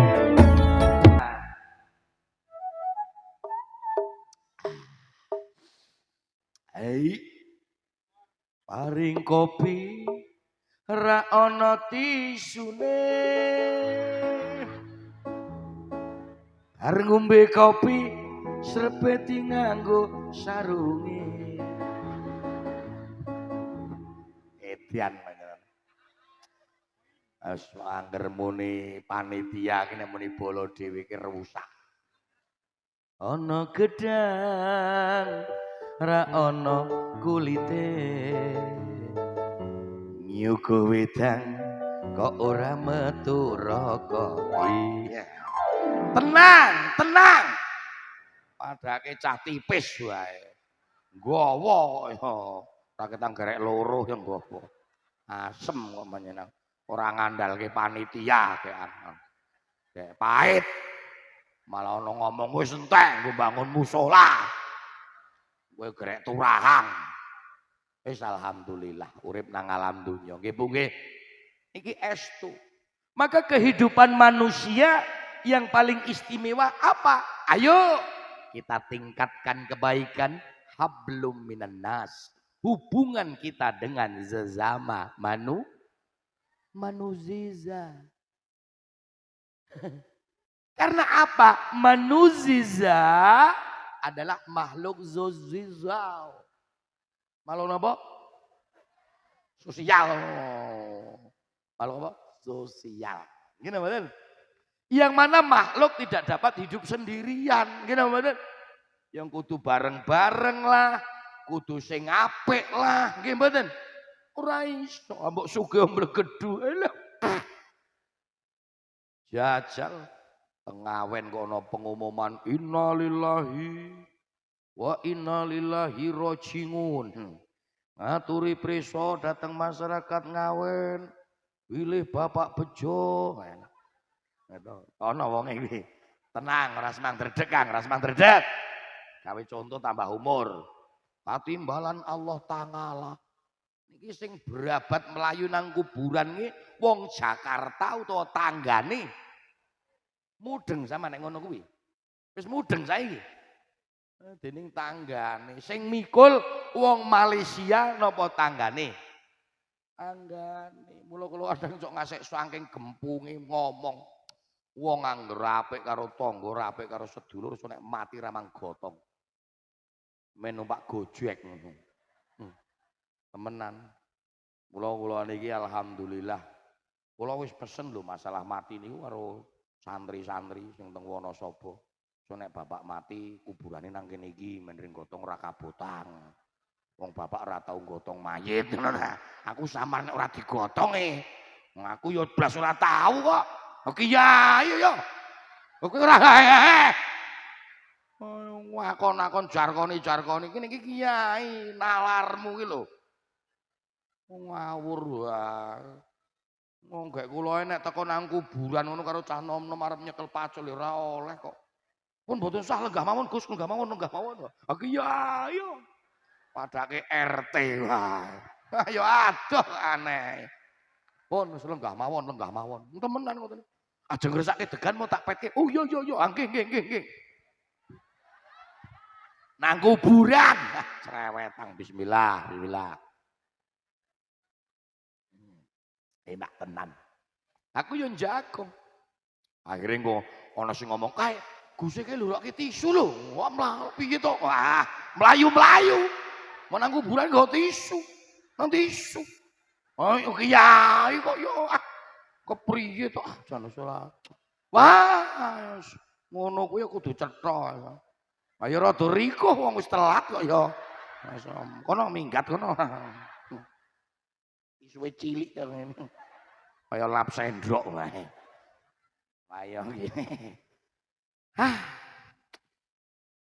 hei paring kopi ra ana tisune bar ngombe kopi srebeti nganggo sarunge edian panjenengan angger muni panitia ki nek muni bolo dhewe ki rusak ana gedang ra ana kulite nyuga wedang kok ora metu rokok tenang padake cah tipis wae nggawa ora ketang gerek loro ya nggawa asem kok panjenengan ora ngandalke panitia kek pahit malah ana ngomong wis entek nggo bangun musala kowe gerek turahan wis alhamdulillah urip nang alam dunya nggih Bu nggih iki estu maka kehidupan manusia yang paling istimewa apa ayo kita tingkatkan kebaikan hablum minan nas hubungan kita dengan sesama manuziza. Karena apa? Manuziza adalah makhluk zozizal. Makhluk apa? Sosial. Makhluk apa? Sosial. Gini betul. Yang mana makhluk tidak dapat hidup sendirian. Gini betul. Yang kudu bareng-bareng lah. Kudu sing apik lah. Gini betul. Ora iso ambek sugih mblegedu. Jajal pengawen kok ana pengumuman innalillahi wa innalillahi rajiun. Ngaturi preso datang masyarakat ngawen pilih Bapak Bejo. Ana wong iki. Tenang, ora semang dredeg Kang, ora semang dredeg. Gawe contoh tambah umur. Patimbalan Allah Ta'ala. Niki sing berabat melayu nang kuburan iki wong Jakarta utawa tanggane mudeng sama nek ngono kuwi. Wis mudeng saiki. Dening tanggane sing mikul wong Malaysia napa tanggane? Tanggane. Mula kula kadang sok ngasek saking gempunge ngomong wong angger apik karo tangga, ora apik karo sedulur, so nek mati ramang gotong. Men numpak Gojek ngono. Temenan. Kula niki alhamdulillah. Kula wis pesen lho masalah mati niku karo santri-santri sing teng Wonosobo. So nek bapak mati kuburane nang kene iki menring gotong ora kabotang. Wong bapak ora tau gotong mayit ngono ta. Aku samar nek ora digotonge. Aku ya blas ora tau kok. Kiai yo. Kowe ora ngakon-akon jarkoni iki niki kiai nalarmu ki lho. Ngawur wae. Wong gek kula nek teko nang kuburan ngono karo cah nom-nom arep nyekel pacul ora oleh kok. Pun mboten sah lenggah mawon Gus, lenggah mawon. Ha kiai yo. Padake RT wae. Ayo adoh aneh. Pun wis lenggah mawon. Temenan ngoten. Aja ngresake degan mau tak petke. Oh iya. Nggih. Nang kuburan. Cerewetang bismillah. Enak tenan. Aku yo njago. Akhire kok ana sing ngomong, "Kae, Guse ki lurake tisu lho." Wah, piye to? Wah, mlayu-mlayu. Mau nang kuburan nggo tisu. Nang tisu. Oh, kiai kok yo kepriye to? Jan salah. Wah, ngono kuwi kudu cetha. Ayo rada rikuh wong wis telat kok ya. Kono minggat kono. Isuwe cilik kaya ngene. Kaya lap sendok wae. Ayo ngene.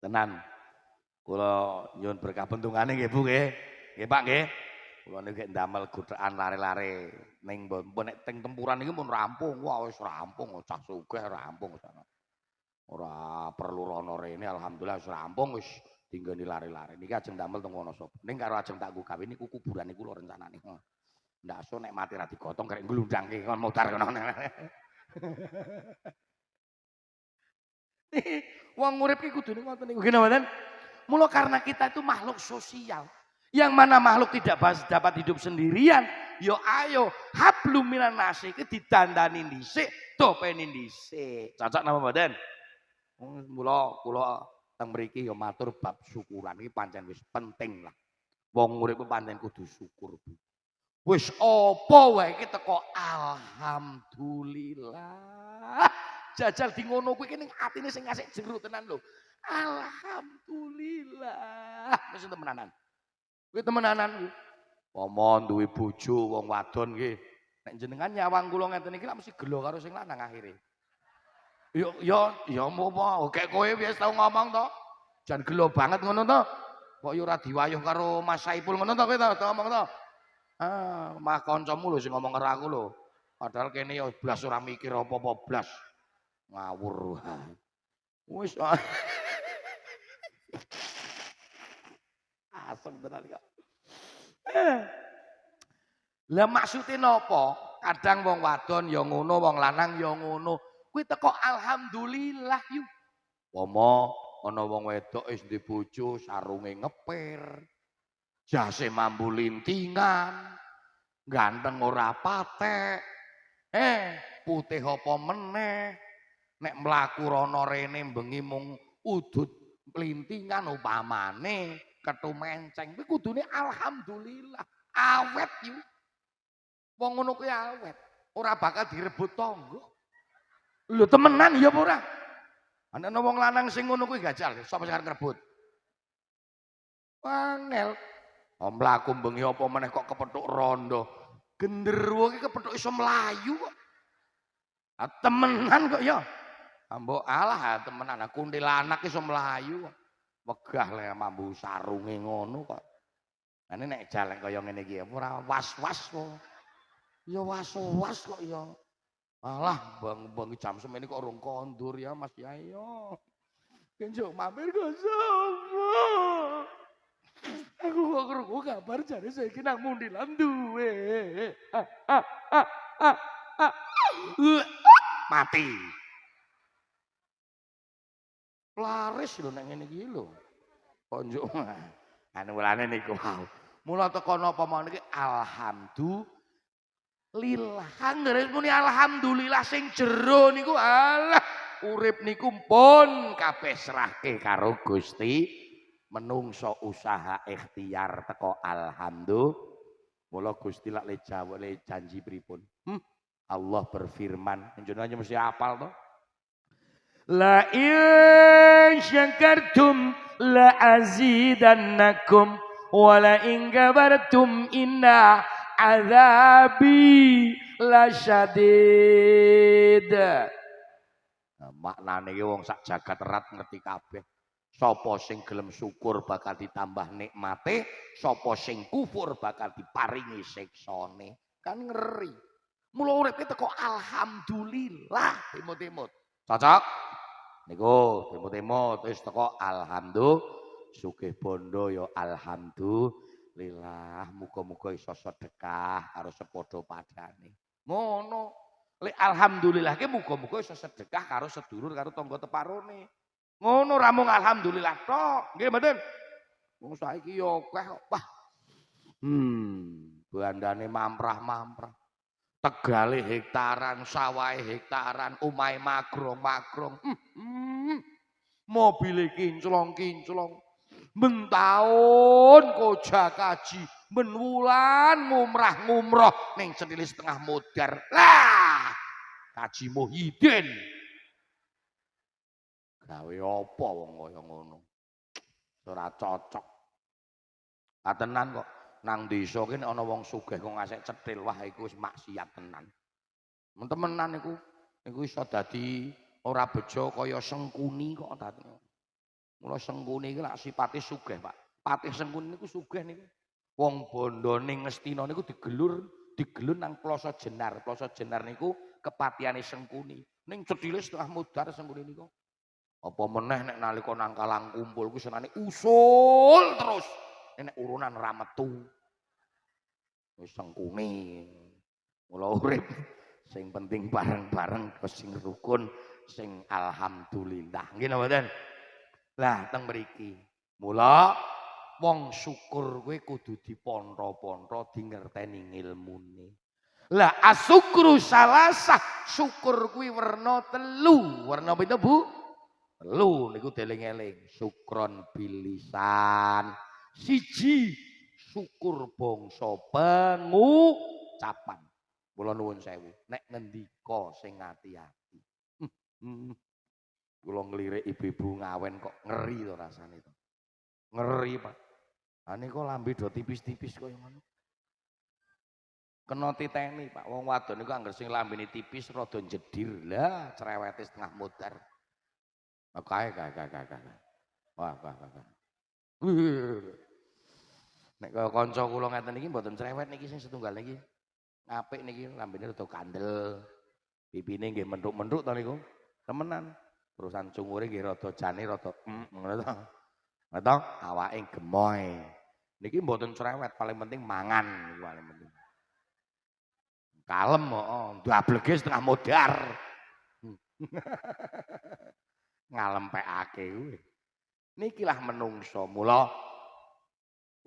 Tenan. Kula nyuwun berkah bentungane nggih Bu nggih. Nggih Pak nggih. Kula niki ndamel godhokan lare-lare ning mpun nek teng tempuran iki pun rampung. Wah wis rampung, cah sugih rampung sana. Ora perlu rono rene alhamdulillah wis rampung wis dinggoni lare-lare. Niki ajeng damel teng Wonosobo. Ning karo ajeng tak gawe niku kuburan niku lho rencanane. Ndak so nek mati ra digotong karek nglundangke kon mutar kono. Wong urip iki kudune ngoten niku gini. Mula karena kita itu makhluk sosial. Yang mana makhluk tidak dapat hidup sendirian. Yo ayo hablum minan nasi iki didandani dhisik, dopeni dhisik. Cocok napa mboten? Mula kula teng mriki yo matur bab syukuran iki pancen wis penting lah. Wong urip pancen kudu syukur. Wis apa wae iki teko alhamdulillah. Jajal di ngono kuwi ning atine sing ngasih jero tenan lho. Alhamdulillah. Wis temenanan. Kuwi temenanan kuwi. Pomon duwe bojo wong wadon nggih. Nek jenengan nyawang kula ngeten iki lak mesti gelo karo sing lanang akhire. Ya apa kek kowe wis tau ngomong to. Jan gelo banget ngono to. Kok yo ora diwayuh karo Mas Saipul ngono to kowe to ngomong to. Mah kancamu lho sing ngomong karo aku lho. Padahal kene ya blas ora mikir apa-apa blas. Ngawur. Wis asem tenan kok. Lah maksude napa? Kadang wong wadon ya ngono, wong lanang ya ngono. Kuwi teko alhamdulillah yu. Pomo ana wong wedok wis ndek bojo sarunge ngepir. Jase mambu lintingan. Ganteng ora patek. Putih apa meneh. Nek mlaku rono rene bengi mung udut plintingan upamane kethu menceng. Kuwi kudune alhamdulillah. Awet yu. Wong ngono kuwi awet. Ora bakal direbut tangga. Lho temenan ya apa ora? Ana wong lanang sing ngono kuwi gajal, sapa sing arep ngrebut? Angel. Mlaku bengi apa meneh kok kepethuk rondo. Genderuwo iki kepethuk iso mlayu kok. Temenan kok ya. Mbok alah temenan kuntilanak iso mlayu kok. Wegah le mambu sarunge ngono kok. Ane nek jalan kaya ngene iki ora was-was kok. Ya was-was kok ya. Alah bang jam semene kok urung kondur ya Mas ya yo. Kenjuk mampir kok sapa? Aku kok krungu kabar jare saiki nang Mundilan duwe. Mati. Laris lho nek ngene iki lho. Kok njuk anu mulane niku wau. Mula teko napa mawon iki alhamdulillah. Anggere muni alhamdulillah sing jero niku alah urip niku pun kabeh serahke karo Gusti. Menungso usaha ikhtiar teko alhamdulillah. Mula Gusti lak le janji pripun? Allah berfirman, njenengan mesti hafal to. La in syakartum la azidannakum wa la in kabartum inna azabi lasyadid. Nah, maknane iki wong sak jagat erat ngerti kabeh. Sapa sing gelem syukur bakal ditambah nikmate, sapa sing kufur bakal diparingi siksane. Kan ngeri. Mula urip teko alhamdulillah, timut-timut. Cocok? Niku timut-timut wis teko alhamdulillah. Sugih bondo ya alhamdulillah. Muga-muga iso sedekah karo sepadha padane. Ngono. Lek alhamdulillah ki muga-muga iso sedekah karo sedulur karo tangga teparone. Ngono ra mung alhamdulillah tok. Nggih mboten? Wong saiki ya akeh kok. Wah. Bandane mamprah-mamprah. Tegale hektaran, sawahe hektaran, omahe magrong-magrong. Mobile kinclong-kinclong. Ben taun koja kaji, ben wulan ngumrah-ngumroh ning senile setengah modar. Lah, Kaji Muhyiddin. Gawe apa wong kaya ngono? Ora cocok. Katenan kok nang desa ki nek ana wong sugih kok ngasek cetil, wah iku wis maksiat tenan. Temenan niku iso dadi ora bejo kaya Sengkuni kok dadi. Mula Sengkuni iki lak sipate sugih, Pak. Patih Sengkuni niku sugih niku. Wong bondo ning Ngastina niku digelur nang Ploso Jenar. Ploso Jenar niku kepatiane Sengkuni. Ning cedhile setengah modar Sengkuni niku. Apa meneh nek nalika nang Kalang Kumpul ku senane usul terus. Nek urunan ra metu. Wis Sengkuni. Mula urip sing penting bareng-bareng sing rukun, sing alhamdulillah. Nggih napa mboten? Lah teng mriki. Mula wong syukur kuwi kudu dipontho-pontho dingerteni ngilmune. Lah asyukru salasah, syukur kuwi werna telu. Werna pita, Bu? Telu niku deling-eling. Syukron bilisan. Siji syukur bangsa pengucapan. Kula nuwun sewu, nek ngendika sing ati-ati. Kula nglirik ibu-ibu ngawen kok ngeri to rasane to. Ngeri, Pak. Ha niku lambe do tipis-tipis kaya ngono. Kena titeni, Pak. Wong wadon niku anggere sing lambene tipis rada jedir. Lah, cerewete setengah modar. Kae. Wah. Nek kaya kanca kula ngeten iki mboten cerewet niki sing setunggal niki. Apik niki lambene rada kandel. Pipine nggih menthuk-menthuk to niku. Temenan. Terusan cungure nggih rada jane rada ngono to. Ngono awake gemoy. Niki mboten cerewet, paling penting mangan paling penting. Kalem kok, ndablege setengah modar. Ngalempekake kuwi. Nikilah menungso. Mula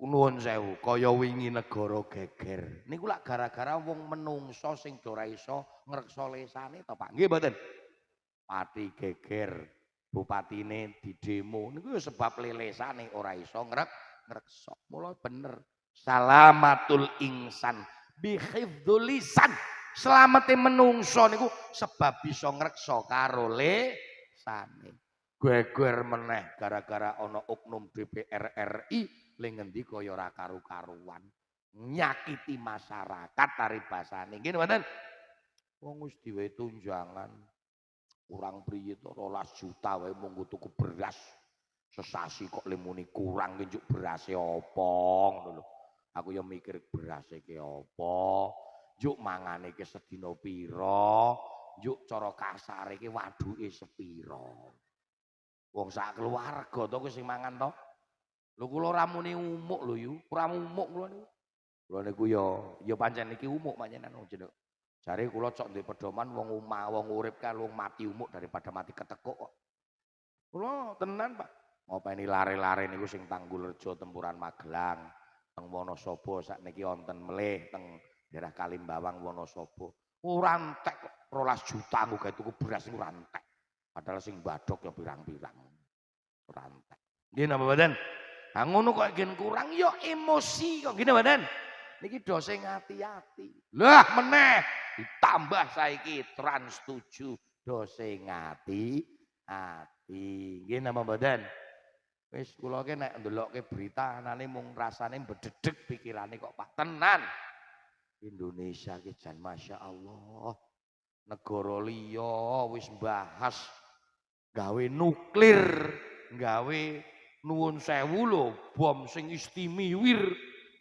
Nuwun sewu, kaya wingi negara geger. Niku lak gara-gara wong menungso sing ora iso ngreksa lesane to, Pak. Nggih mboten? Pati geger, bupatine didemo. Niku ya sebab lelesane ora iso ngreksa. Mula bener. Salamatul insan bi hifdzul lisan. Slamete menungso niku sebab bisa ngreksa karo lesane. Geger meneh gara-gara ana oknum DPR RI ling ngendi kaya ora karu-karuan nyakiti masyarakat taribasane nggih mboten wong wis diwehi tunjangan kurang priye to 12 juta wae mung tuku beras sesasi kok lemuni kurang ki njuk berase apa ngono lho aku ya mikir berase ki apa njuk mangane ki sedina pira njuk cara kasare ki waduke sepira wong sak keluarga to sing mangan to. Lho kula ora muni umuk lho yu, ora umuk kula niku. Kula niku ya pancen iki umuk panjenengan wong jeneng. Jare kula cok duwe pedoman wong wong urip kan wong mati umuk daripada mati ketekuk kok. Kula tenan Pak. Ngopeni lare-lare niku sing Tanggulrejo Tempuran Magelang, teng Wonosobo sakniki wonten melih teng daerah Kalimbawang Wonosobo. Ora entek kok 12 juta nggo gawe tuku beras niku ora entek. Padahal sing badhok ya pirang-pirang. Ora entek. Nggih napa mboten? Nah ngono kok gen kurang ya emosi kok gini badan. Niki do sing ati-ati. Lah meneh ditambah saiki Trans 7 do sing ati. Nggih napa mboten? Wis kula ki nek ndelokke berita anane mung rasane bededeg pikirane kok Pak tenan. Indonesia ki jan masyaallah. Negara liya wis bahas gawe nuklir, gawe nuwun sewu lho bom sing istimewir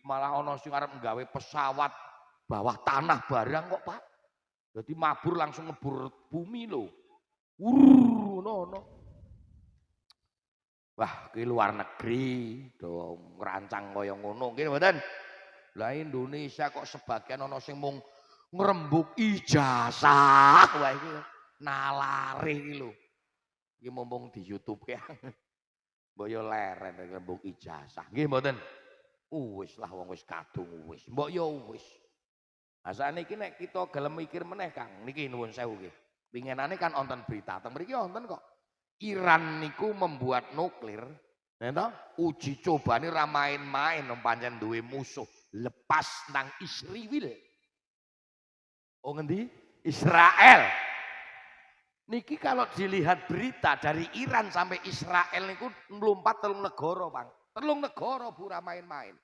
malah ana sing arep nggawe pesawat bawah tanah barang kok Pak jadi mabur langsung ngebur bumi lho ngono wah ki luar negeri do ngerancang kaya ngono nggih mboten lah Indonesia kok sebagian ana sing mung ngrembug ijazah wae iki nalare iki lho iki mumpung di YouTube ya mbok yo leren rembug ijazah. Nggih mboten. Wis lah wong wis kadung wis. Mbok yo wis. Lah sakniki nek kita gelem mikir meneh Kang, niki nuwun sewu nggih. Pingenane kan wonten berita, teng mriki wonten kok. Iran niku membuat nuklir, neta uji cobane ra main-main pancen duwe musuh lepas nang Israel. Oh ngendi? Israel. Niki kalau dilihat berita dari Iran sampai Israel niku melompat telung negara, Bang. Telung negara pura main-main.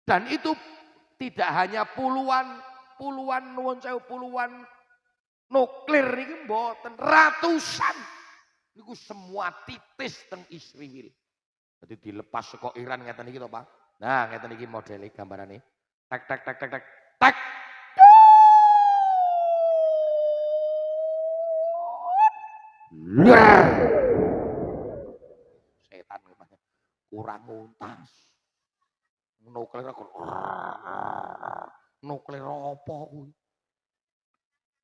Dan itu tidak hanya puluhan nuwun sewu puluhan nuklir niki mboten ratusan. Niku semua titis teng Israel. Jadi dilepas saka Iran ngeten iki to, Pak. Nah, ngeten iki modele gambarane. Tek tek tek tek tek tek. Setan kurang untas nuklir kok nuklir apa kuwi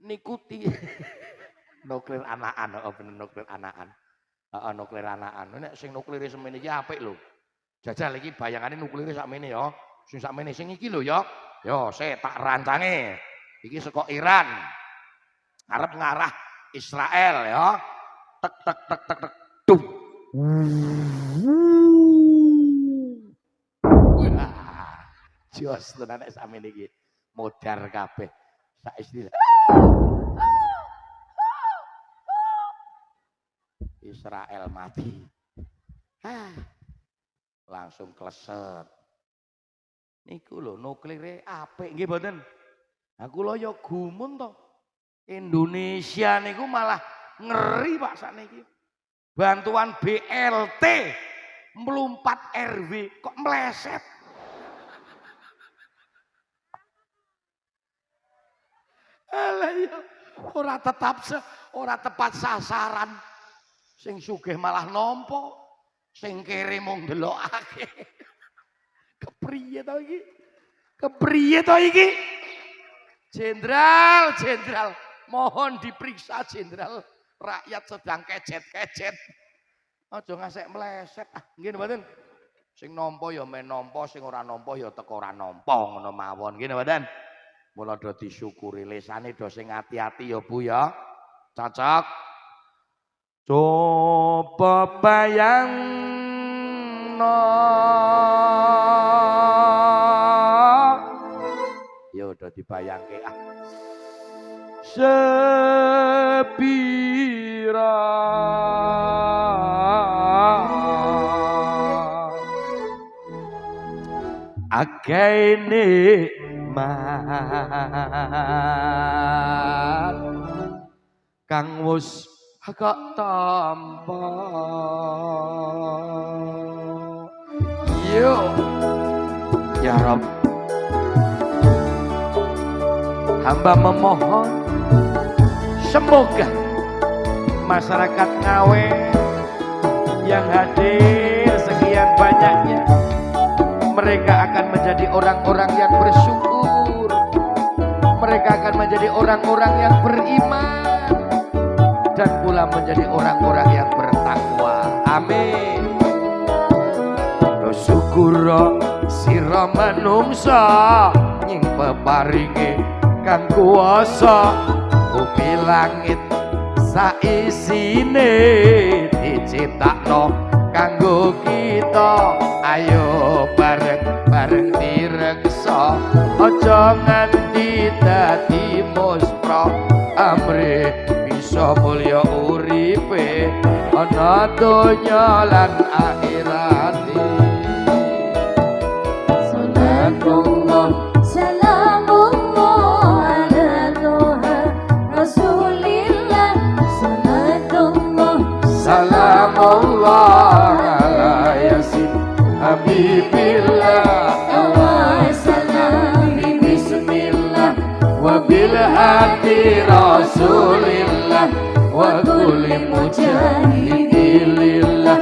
niku nuklir anakan bener nuklir anakan nuklir anakan nek sing nuklir semene iki apik lho jajal iki bayangane nuklir sakmene ya sing sakmene sing iki lho ya yo saya tak rancange iki saka Iran arep ngarah Israel ya tek tek tek tek tek dum jos tenan nek sampeyan iki modar kabeh sak istilah Israel mati langsung kleset niku lho nuklire apik nggih mboten aku lho ya gumun to Indonesia niku malah ngeri Pak sakniki. Bantuan BLT melompat RW kok meleset. Alah ya ora tepat sasaran. Sing sugih malah nampa, sing kere mung ndelokake. Kepriye to iki? Kepriye to iki? Jenderal, mohon diperiksa Jenderal. Rakyat sedang kejet-kejet. Aja ngasek meleset. Nggih mboten. Sing nampa ya men nampa, sing ora nampa ya teko ora nampa ngono mawon. Nggih mboten? Mula do disyukuri lesane do sing ati-ati ya Bu ya. Cocok. Coba bayangno. Ya udah dibayangke ah. Sepira akeh nikmat kang wis gak tampa. Yo ya Rob, hamba memohon semoga masyarakat Ngawen yang hadir sekian banyaknya, mereka akan menjadi orang-orang yang bersyukur, mereka akan menjadi orang-orang yang beriman, dan pula menjadi orang-orang yang bertakwa. Amin. Syukur sira manungsa nying peparinge kang kuwasa, bumi langit saisine diciptakno kanggo kita. Ayo bareng-bareng direksa, aja nganti dadi muspra, amre bisa mulya uripe ana donya lan akhirate. Salatullah salamullah ala Toha Rasulillah. Salatullah salamullah ala Yasin Habibillah. Salam bismillah wa bil hadi Rasulillah wa kulli mujahidillah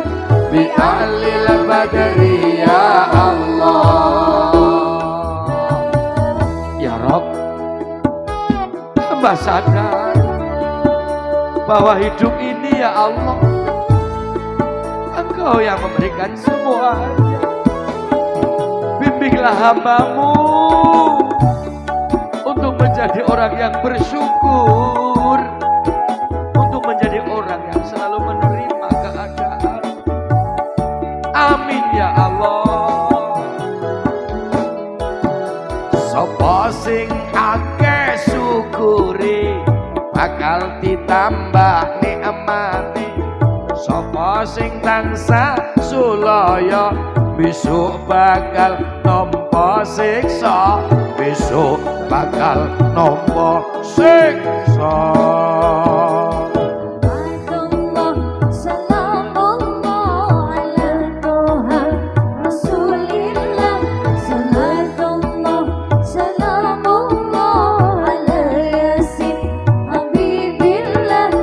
bi ahlil badri ya Allah. Ya Rob, hamba sadar bahwa hidup ini ya Allah Engkau yang memberikan semuanya. Bimbinglah hambamu untuk menjadi orang yang bersyukur, untuk menjadi orang yang selalu menerima keadaan. Amin ya Allah. Sapa sing akeh syukuri bakal ditambah nikmati, sapa sing tansah sulaya besok bakal nampa siksa, besok bakal nampa siksa. salamullah ala Toha Rasulillah. Salatullah salamullah ala Yasin Habibillah.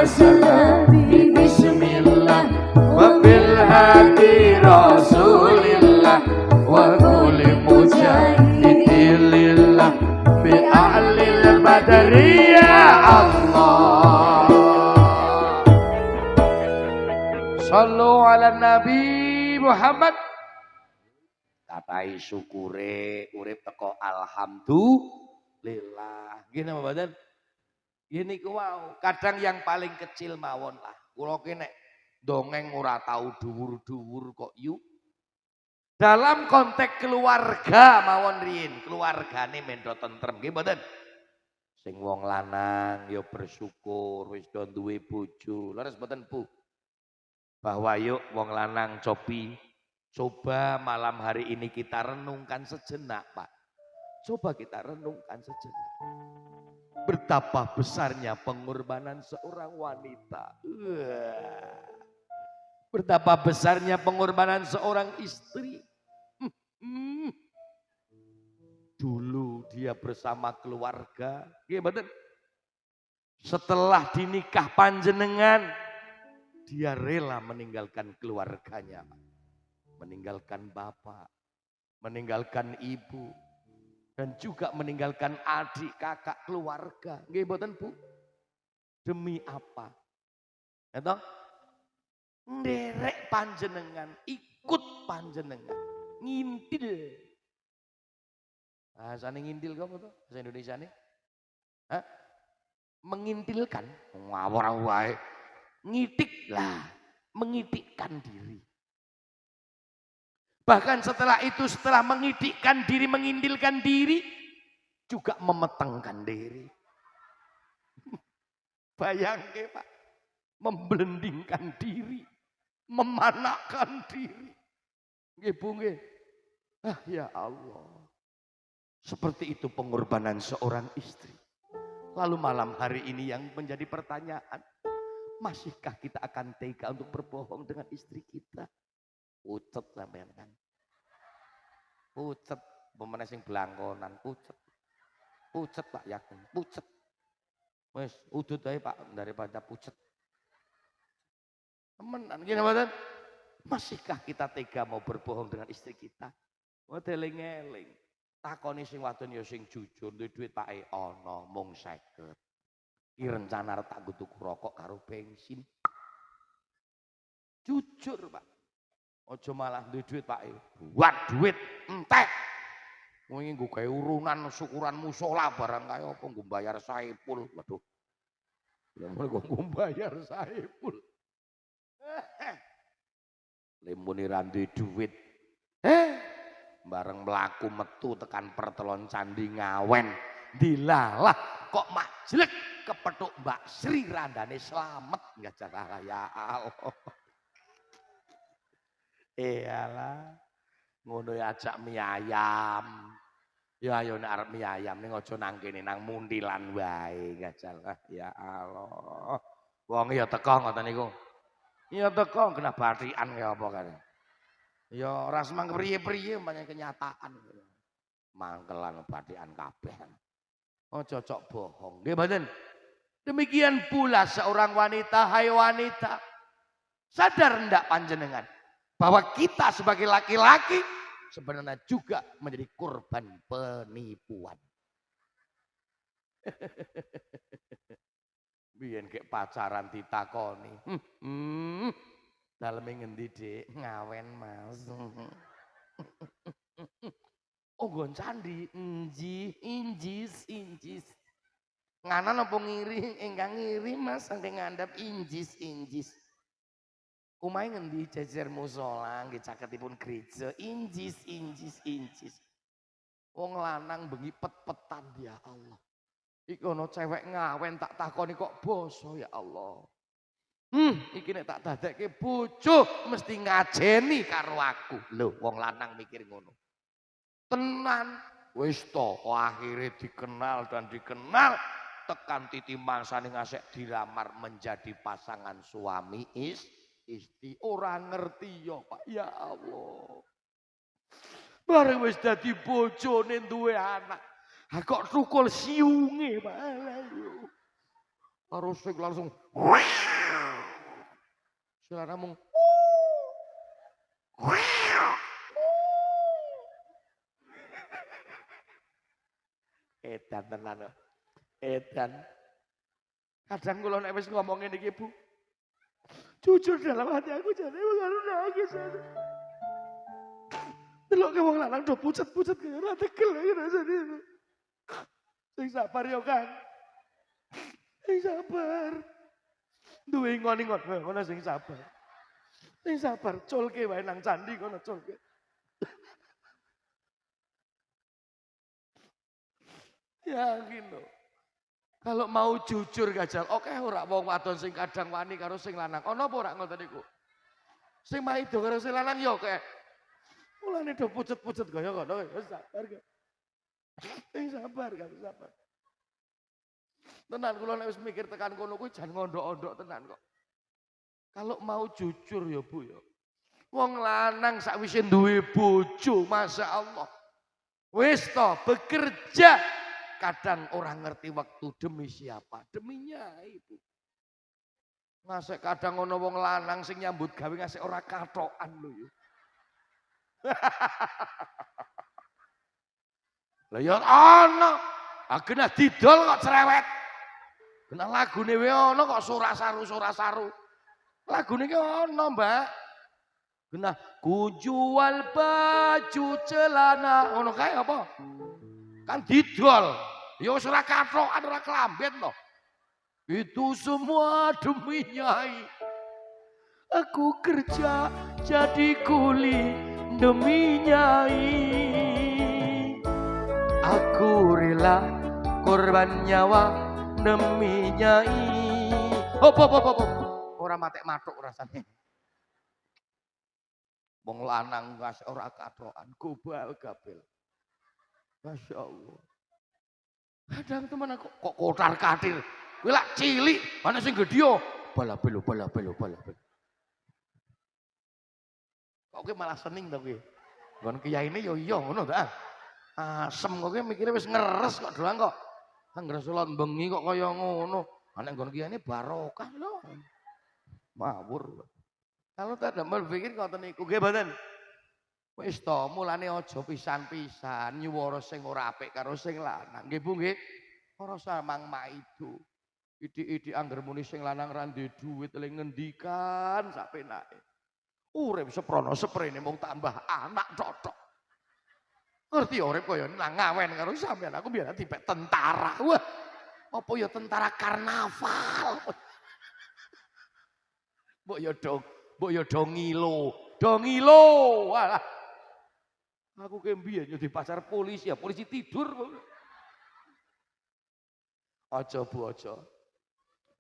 Salam Bismillah wa bil hadi Rasulillah wa kulli mujahidillah bi ahlil badri ya Allah. Sallu ala Nabi Muhammad. Katai syukure urip teko alhamdulillah. Gini apa badan? Gini ku mau. Kadang yang paling kecil mawon lah. Kula kene dongeng ora tahu dhuwur-dhuwur kok yuk. Dalam konteks keluarga mawon riyin, keluargane mendo tentrem nggih mboten? Sing wong lanang ya bersyukur wis do duwe bojo. Leres mboten Bu? Bahwa yuk wong lanang copi, coba malam hari ini kita renungkan sejenak Pak. Coba kita renungkan sejenak. Betapa besarnya pengorbanan seorang wanita. Betapa besarnya pengorbanan seorang istri. Dulu dia bersama keluarga. Setelah dinikah panjenengan, dia rela meninggalkan keluarganya. Meninggalkan bapak, meninggalkan ibu, dan juga meninggalkan adik, kakak, keluarga. Nggih mboten Bu? Demi apa? Ya toh? Nderek panjenengan ikut panjenengan ngintil. Bahasane ngintil kok apa tuh? Bahasa Indonesia nih? Hah? Mengintilkan, ngawur wae. Ngitik lah, mengitikkan diri. Bahkan setelah itu, setelah mengidikkan diri, mengintilkan diri, juga memetengkan diri. Bayangke Pak, memblendingkan diri, memanakkan diri. Nggih Bu nggih. Ah ya Allah. Seperti itu pengorbanan seorang istri. Lalu malam hari ini yang menjadi pertanyaan, masihkah kita akan tega untuk berbohong dengan istri kita? Pucet sampean kan. Pucet, pemene sing blangkonan, pucet. Pucet Pak yakin, pucet. Wes udut ae Pak daripada pucet. Temenan gini mboten? Masihkah kita tega mau berbohong dengan istri kita? Oh eling-eling. Takoni sing wadon ya sing jujur, duwe duit Pak ana mung 50. Ki rencana arep tak tuku rokok karo bensin. Jujur Pak. Aja malah duwe duit Pak buat duit entek. Wingi nggo gawe urunan syukuran musala barang kaya apa nggo bayar saipul. Waduh. Ya mriko nggo bayar saipul. Lemune ra duwe duit. Bareng melaku metu tekan pertelon candi Ngawen, dilalah kok majlek kepethuk Mbak Sri randane slamet enggak jaga ya Allah. Iyalah ngono ya ajak mie ayam. Ya ayo nek arep mie ayam ning aja nang kene nang muntilan wae gajal. Ya Allah. Wong ya teko ngoten niku. Ya teko kena bathikan kaya apa kare. Ya ora semang priye-priye umpamane kenyataan. Mangkelan bathikan kabeh. Oh cocok bohong. Nggih mboten? Demikian pula seorang wanita, hai wanita. Sadar ndak panjenengan bahwa kita sebagai laki-laki sebenarnya juga menjadi korban penipuan. Biyen kek pacaran ditakoni. Daleme ngendi Dik? Ngawen Mas. Oh nggon candi, injis. Nganan apa ngiri? Engkang ngiri Mas, saking ngandhap injis. Omahe ngendi jejer musala nggih caketipun gereja, injis. Wong lanang bengi pet-petan ya Allah. Iki ana cewek ngawen tak takoni kok basa ya Allah. Iki nek tak dadekke bojo mesti ngajeni karo aku. Lho, wong lanang mikir ngono. Tenan, wis to akhire dikenal dan dikenal tekan titi mangsane ngasek dilamar menjadi pasangan suami istri. Ora ngerti ya Pak, ya Allah. Bareng wis dadi bojone duwe anak. Ha kok tukul siunge Pak. Harus langsung suara mung edan tenan. Edan. Kadang kula nek wis ngomong ngene iki Bu, jujur dalam hati aku jane karo nangis. Delok ke wong lanang do pucet-pucet kaya ora tegel ya rasane. Sing sabar ya Kang. Sing sabar. Duwe ngon-ngon ngono sing sabar. Sing sabar culke wae nang candi kono culke. Ya gitu. Kalau mau jujur gajal, oke ora wong wadon sing kadang wani karo sing lanang. Ono apa ora ngoten niku? Sing maido karo sing lanang ya oke. Mulane do pucet-pucet kaya ngono, wis sabar kok. Sing sabar kan sabar. Tenan kula nek wis mikir tekan kono kuwi jan ngondok-ondok tenan kok. Kalau mau jujur ya Bu ya. Wong lanang sakwise duwe bojo, Masya Allah. Wis to bekerja. Kadang orang ngerti waktu demi siapa? Deminya itu. Ngasek kadang ono wong lanang sing nyambut gawe ngasek ora katokan lho ya. Lah ya ono. Agena didol kok cerewet. Kena lagune wae ono kok sorak saru. Lagune ki ono, Mbak. Genah ku jual baju celana ngono kae apa? Kan didol. Ya wis ora kathokan ora kelambet to. Itu semua demi Nyai. Aku kerja jadi kuli demi Nyai. Aku rela korban nyawa demi Nyai. Hop. Ora matek matuk rasane. Wong lanang gas ora kathokan gobal gabel. Masya Allah. Kadang teman aku kok kotar katir. Kowe lak cilik, ana sing gedhe bala-belo. Kok kowe malah seneng to kowe? Nggon kiyaine yo iya ngono ta. Asem kok kowe mikire wis ngeres kok doang kok. Ngres ulon bengi kok kaya ngono. Nek nggon kiyaine barokah lho. Mawur. Kalau tak damel pikir ngoten niku nggih mboten. Wis to mulane aja pisan-pisan nyuwara sing ora apik karo sing lanang. Nggih Bu nggih. Ora samang maido. Idik-idik angger muni sing lanang ra duwe duit eling ngendikan sak penake. Urip seprono seprene mung tambah anak tok. Ngerti urip kaya nang ngawen karo sampean aku biyen dipek tentara. Wah. Apa ya tentara karnaval. Mbok ya dongilo. Walah. Aku ke mbiyen yo di pasar polisi ya, polisi tidur. Aja Bu aja.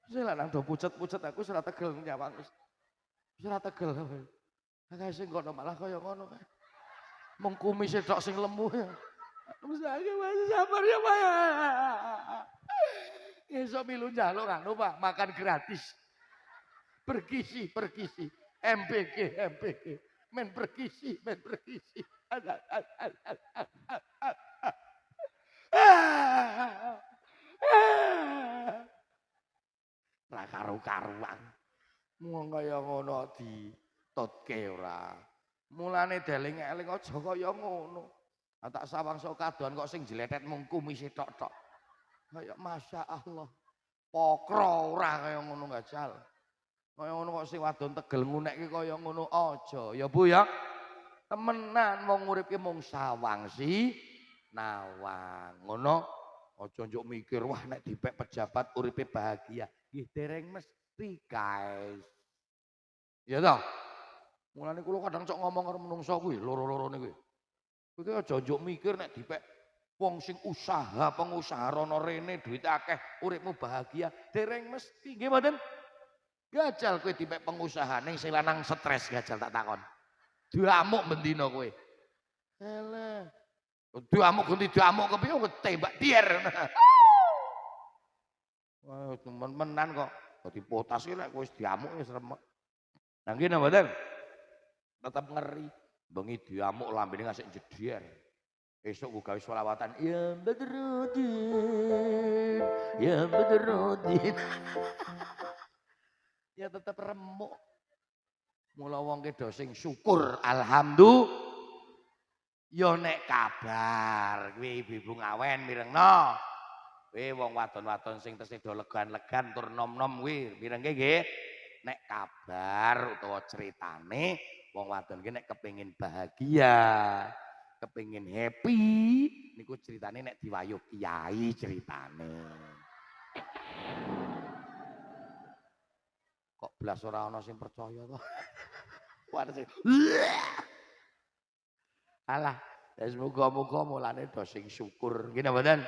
Wis lanang do pucet-pucet aku ora tegel nyawang wis. Wis ora tegel. Kakak sing kono malah kaya ngono kae. Mung kumise tok sing lemu. Wis aku masih sabar ya Pak. Esok milu njaluk anu Pak, makan gratis. Bergizi. MPG. Men bergizi. Ra karu-karuan. Mung kaya ngono ditutke ora. Mulane deling-eling aja kaya ngono. Tak sawang sok kadoan kok sing jletet mung kumise tok. Kaya Masya Allah. Pokro ora kaya ngono gajal. Kaya ngono kok sing wadon tegel ngunekke kaya ngono aja. Ya Bu ya. Temenan wong urip ki mung sawang si nawang. Ngono aja njuk mikir wah nek dipek pejabat uripe bahagia. Nggih dereng mesti, guys. Ya toh? Mulane kula kadang cok ngomong karo menungso kuwi loro-lorone kuwi. Kowe aja njuk mikir nek dipek wong sing usaha, pengusaha rono rene duit akeh, uripmu bahagia, dereng mesti. Nggih mboten? Gajal kowe dipek pengusaha ning sing lanang stres gajal tak takon. Diamuk bendina kowe. Alah. Diamuk ganti diamuk kepiye ketembak dier. Wah, temen-temenan kok. Dadi potas iki nek kowe wis diamuk wis remek. Nah nggih napa mboten? Tetep ngeri. Bengi diamuk lambene ngasih jedier. Esok gue gawe sholawatan. Ya Badruddin. Ya tetep remuk. Mula wong kedo sing syukur alhamdulillah. Ya nek kabar kowe ibu ngawen mirengno. Kowe wong wadon-wadon sing tesih do legan-legan tur nom-nom kuwi mirengke nggih. Nek kabar utawa ceritane wong wadon ki nek kepengin bahagia, kepengin happy niku ceritane nek diwayuh kiai ceritane. Kok blas ora ana sing percaya to. Waduh sing. Alah, wis muga-muga mulane do sing syukur. Nggih mboten?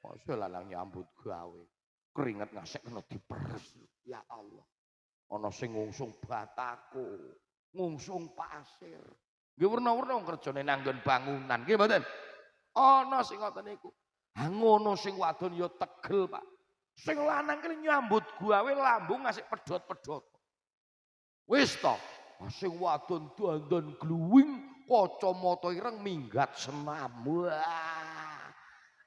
Mosok lanang nyambut gawe. Keringet ngasek kena diperes. Ya Allah. Ana sing ngungsung batako, ngungsung pasir. Nggih werna-werna kerjane nanggon bangunan. Nggih mboten? Ana sing ngoten niku. Ha ngono sing wadon ya tegel, Pak. Sing lanang ki nyambut gawe lambung ngasih pedhot-pedhot. Wis to, sing wadon dandan gluwing, kacamata ireng minggat senam. Wah.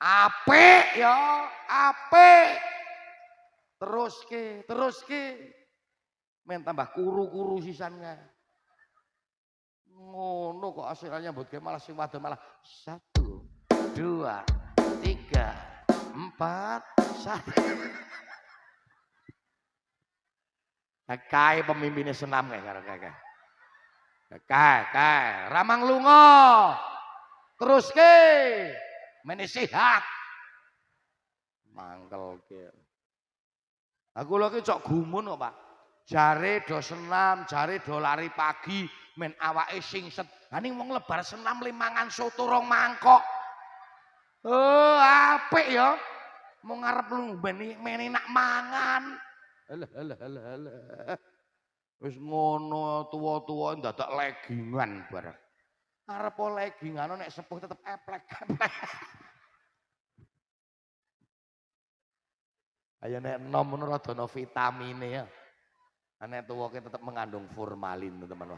Apik ya, apik. Teruske. Men tambah kuru-kuru sisannya. Ngono kok hasilnya nyambut gawe malah sing wadon malah 1 2 3 4 1. Kae pemimpinnya senam kae karo kakek. Kae, ramang lunga. Terus ke, meni sehat. Mangkel ke. Aku lagi cok gumun kok Pak. Jare do senam, jare do lari pagi, men awake singset. Hani wong lebar senam limangan soto rong mangkok. Oh, apik ya. Mau ngarep lu meni nak mangan. Alah. Wis ngono tuwa-tuwa dadak leggingan bareng. Arep leggingan nek sepuh tetep eplek. Ayo nek enom ngono rada ana vitamine ya. Nek tuwa ki tetep mengandung formalin teman-teman.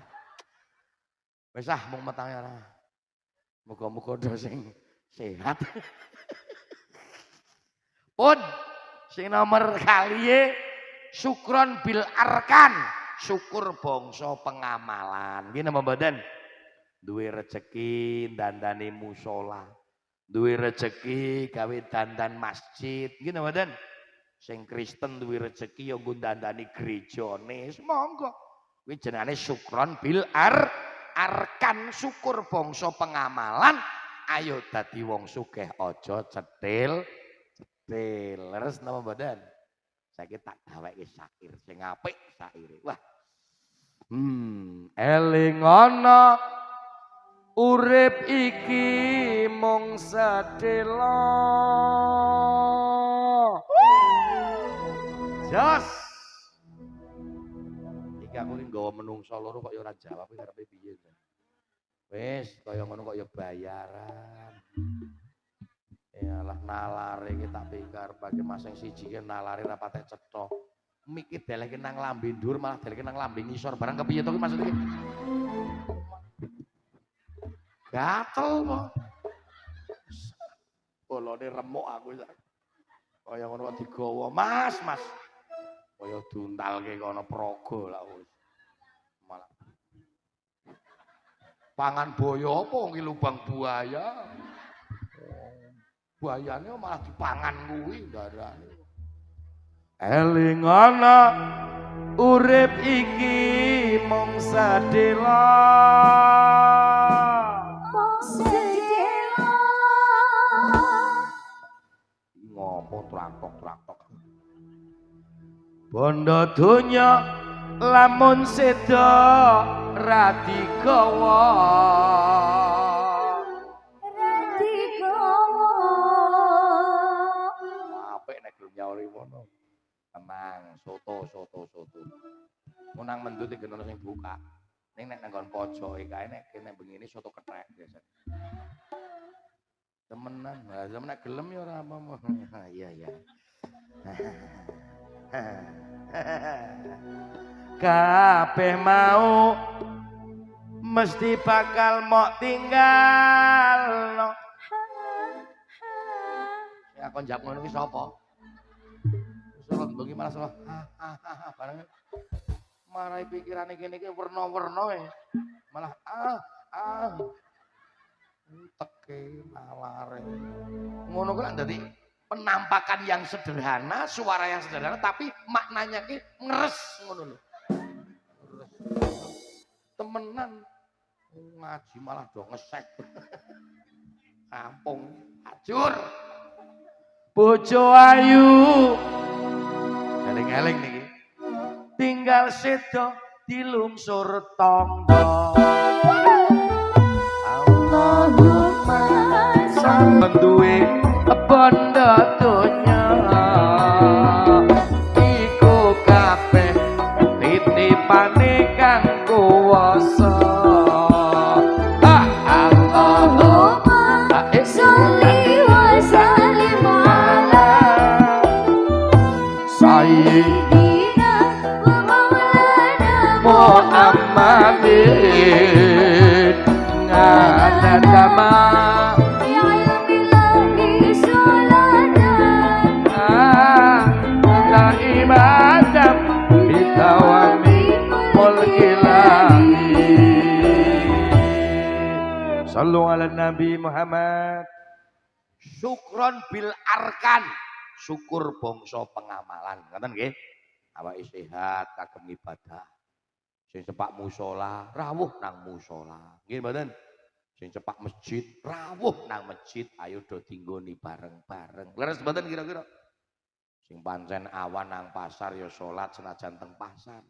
Wis mung metang ora. Muga-muga do sing sehat. Pun sing nomor kaliye syukron bil arkan, syukur bangsa pengamalan. Nggih napa mboten? Duwe rejeki dandani musala. Duwe rejeki gawe dandan masjid. Nggih napa mboten? Sing Kristen duwe rejeki ya nggo dandani gerejane. Monggo. Kuwi jenenge syukron bil arkan, syukur bangsa pengamalan. Ayo dadi wong sugih aja cetil. Leres napa mboten? Saiki tak gaweke syair sing apik syaire. Wah. Eling ana urip iki mung sedela. Jos. Iki aku iki nggawa menungso loro kok ya ora jawab karepe piye. Wis kaya ngono kok ya bayaran. Yalah nalare iki tak pikir bagi mas yang siji ki nalare ra patek cetha. Miki deleke nang lambe ndur malah deleke nang lambe ngisor barang kepiye to ki maksud iki? Gatel kok. Bolone remuk aku sak. Kaya ngono kok digawa, Mas. Kaya duntalke kono praga lah wis. Malah pangan boyo apa iki lubang buaya. Buayane malah dipangan kuwi darane. Eling ana urip iki mung sadela. Ngopo traktok. Bondo donya lamun seda ra digawa. Tenang, soto. Munang mendut iki ono sing buka. Ning nek nang pojoke kae nek kene begini soto kethek biasa. Temenan, lah sampe nek gelem ya ora apa-apa. Iya. Kabeh mau mesti bakal mok tinggal. Ya kon jawab ngono ki sapa? Bengi malah salah barang marai pikirane kene iki werna-werna malah teke nalare ngono kuwi dadi penampakan yang sederhana, suara yang sederhana tapi maknanya ki ngeres ngono lho. Temenan ngaji malah do ngesek. Kampung ajur. Bojo ayu eling-eling niki tinggal sedo dilungsur tangga. Allahumma sampeyan duwe bondo donya iku kabeh titipane kang kuwasa. Allahumma sholli wa sallim ala Sayyidina wa maulana Muhammadin ngadadama ya ilahi sholatan la ibadah bitawami mulkilahi. Sallu ala Nabi Muhammad. Syukron bil arkan, syukur bangsa pengamalan. Ngoten nggih. Awake sehat kagem ibadah. Sing cepak musala, rawuh nang musala. Nggih mboten? Sing cepak masjid, rawuh nang masjid, ayo do dinggoni bareng-bareng. Leres mboten kira-kira? Sing pancen awan nang pasar ya salat senajan teng pasar.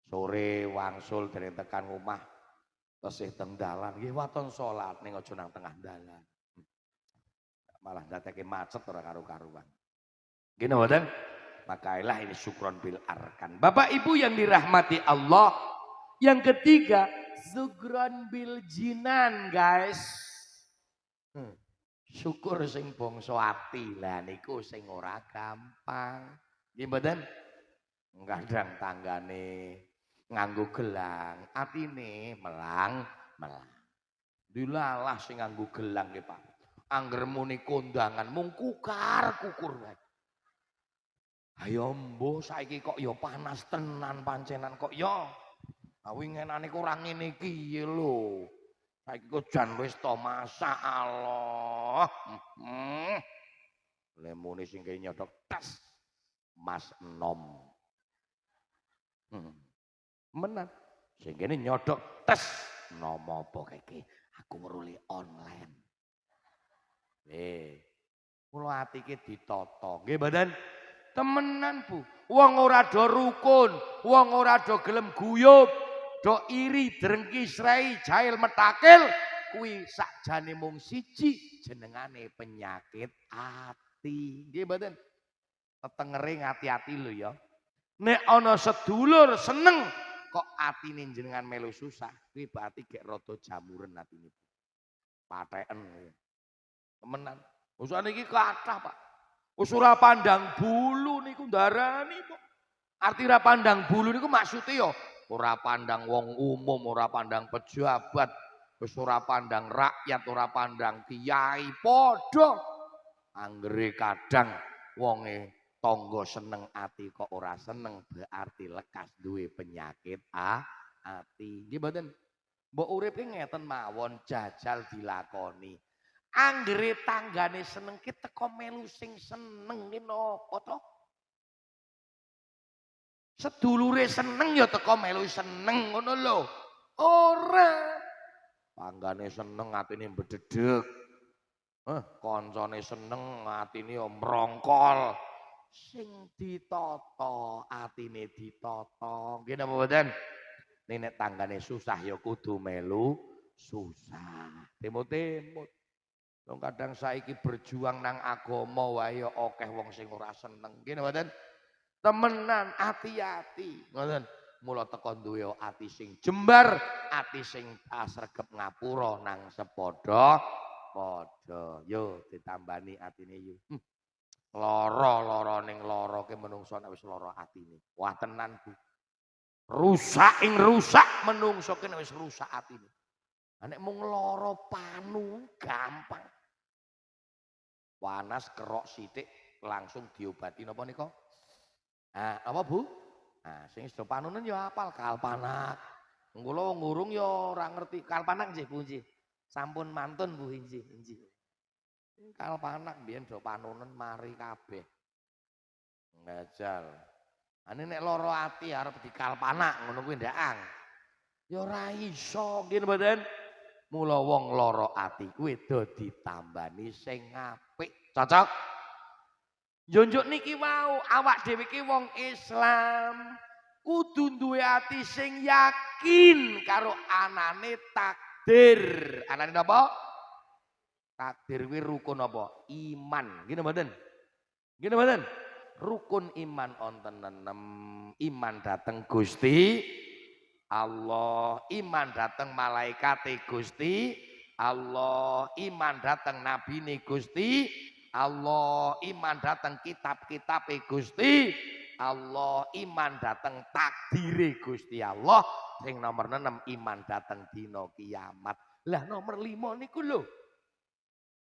Sore wangsul dereng tekan omah tesih teng dalan nggih waton salat ning aja nang tengah dalan. Malah ndadekke macet ora karu-karuan. Nggih mboten? Makailah ini syukron bil arkan. Bapak Ibu yang dirahmati Allah. Yang ketiga, syukron bil jinan, guys. Syukur sing bangsa ati. Lah niku sing ora gampang. Nggih mboten? Kadang tanggane nganggo gelang, atine melang-melang. Dilalah sing nganggo gelang nggih Pak. Angger muni kondangan mung kukar-kukur wae. Ayo mbuh saiki kok ya panas tenan pancenan kok ya. Winginane kurang ngene iki lho. Saiki kok jan wis to masyaallah. Lemune sing kene nyodok tas Mas Enom. Menan sing kene nyodok tes nomo apa iki aku ngruli online. Kula atike ditata. Nggih mboten? Temenan Bu. Wong ora do rukun, wong ora do gelem guyub, do iri, drengki, srei, jail, metakil, kuwi sakjane mung siji jenengane penyakit ati. Nggih mboten? Tetengere ngati-ati lho ya. Nek ana sedulur seneng kok atine jenengan melu susah, kuwi berarti gek rada jamuren atine. Patheken. Temenan. Usane iki kathah, Pak. Wis ora pandang bulu niku ndarani kok. Arti ora pandang bulu niku maksude ya ora pandang wong umum, ora pandang pejabat, wis ora pandang rakyat, ora pandang kiai, padha. Anggere kadang wonge tangga seneng ati kok ora seneng berarti lekas duwe penyakit ati. Nggih mboten? Mbok uripe ngeten mawon jajal dilakoni. Anggere tanggane seneng ki teko melu sing seneng ki napa to? Sedulure seneng ya teko melu seneng ngono lho. Ora. Tanggane seneng atine mbededeg. Kancane seneng atine ya mrongkol. Sing ditata atine ditata. Nggih napa mboten? Nek tanggane susah ya kudu melu susah. Temut-temut. Wong kadang saiki berjuang nang agama wae ya akeh wong sing ora seneng. Nggih mboten? Temenan ati-ati. Ngoten. Mula teko duwe ati sing jembar, ati sing sregep ngapura nang sepadha padha. Yo ditambani atine yo. Lara ning lara ke menungso nek wis lara atine. Wah tenan Bu. Rusak ing rusak menungso ke nek wis rusak atine. Nek mung lara panu gampang. Panas kerok sithik langsung diobati napa nika? Apa Bu? Sing sedo panunen ya apal kalpanak. Kula wong ngurung ya ora ngerti kalpanak nggih Bu nggih. Sampun mantun Bu nggih. Kalpanak biyen do panunen mari kabeh. Ngajal. Nek lara ati arep dikalpanak ngono kuwi ndakang. Ya ora iso nggih mboten. Mula wong lara ati kuwi do ditambani sing apik. Cocok? Njunjuk niki wau awak dhewe iki wong Islam kudu duwe ati sing yakin karo anane takdir. Anane napa? Takdir kuwi rukun apa? Iman. Nggih mboten? Nggih mboten? Rukun iman wonten 6. Iman dateng Gusti Allah, iman dateng malaikate Gusti Allah, iman dateng nabine Gusti Allah, iman dateng kitab-kitabe Gusti Allah, iman dateng takdire Gusti Allah. Sing nomor 6 iman dateng dina kiamat. Lah nomor 5 niku lho.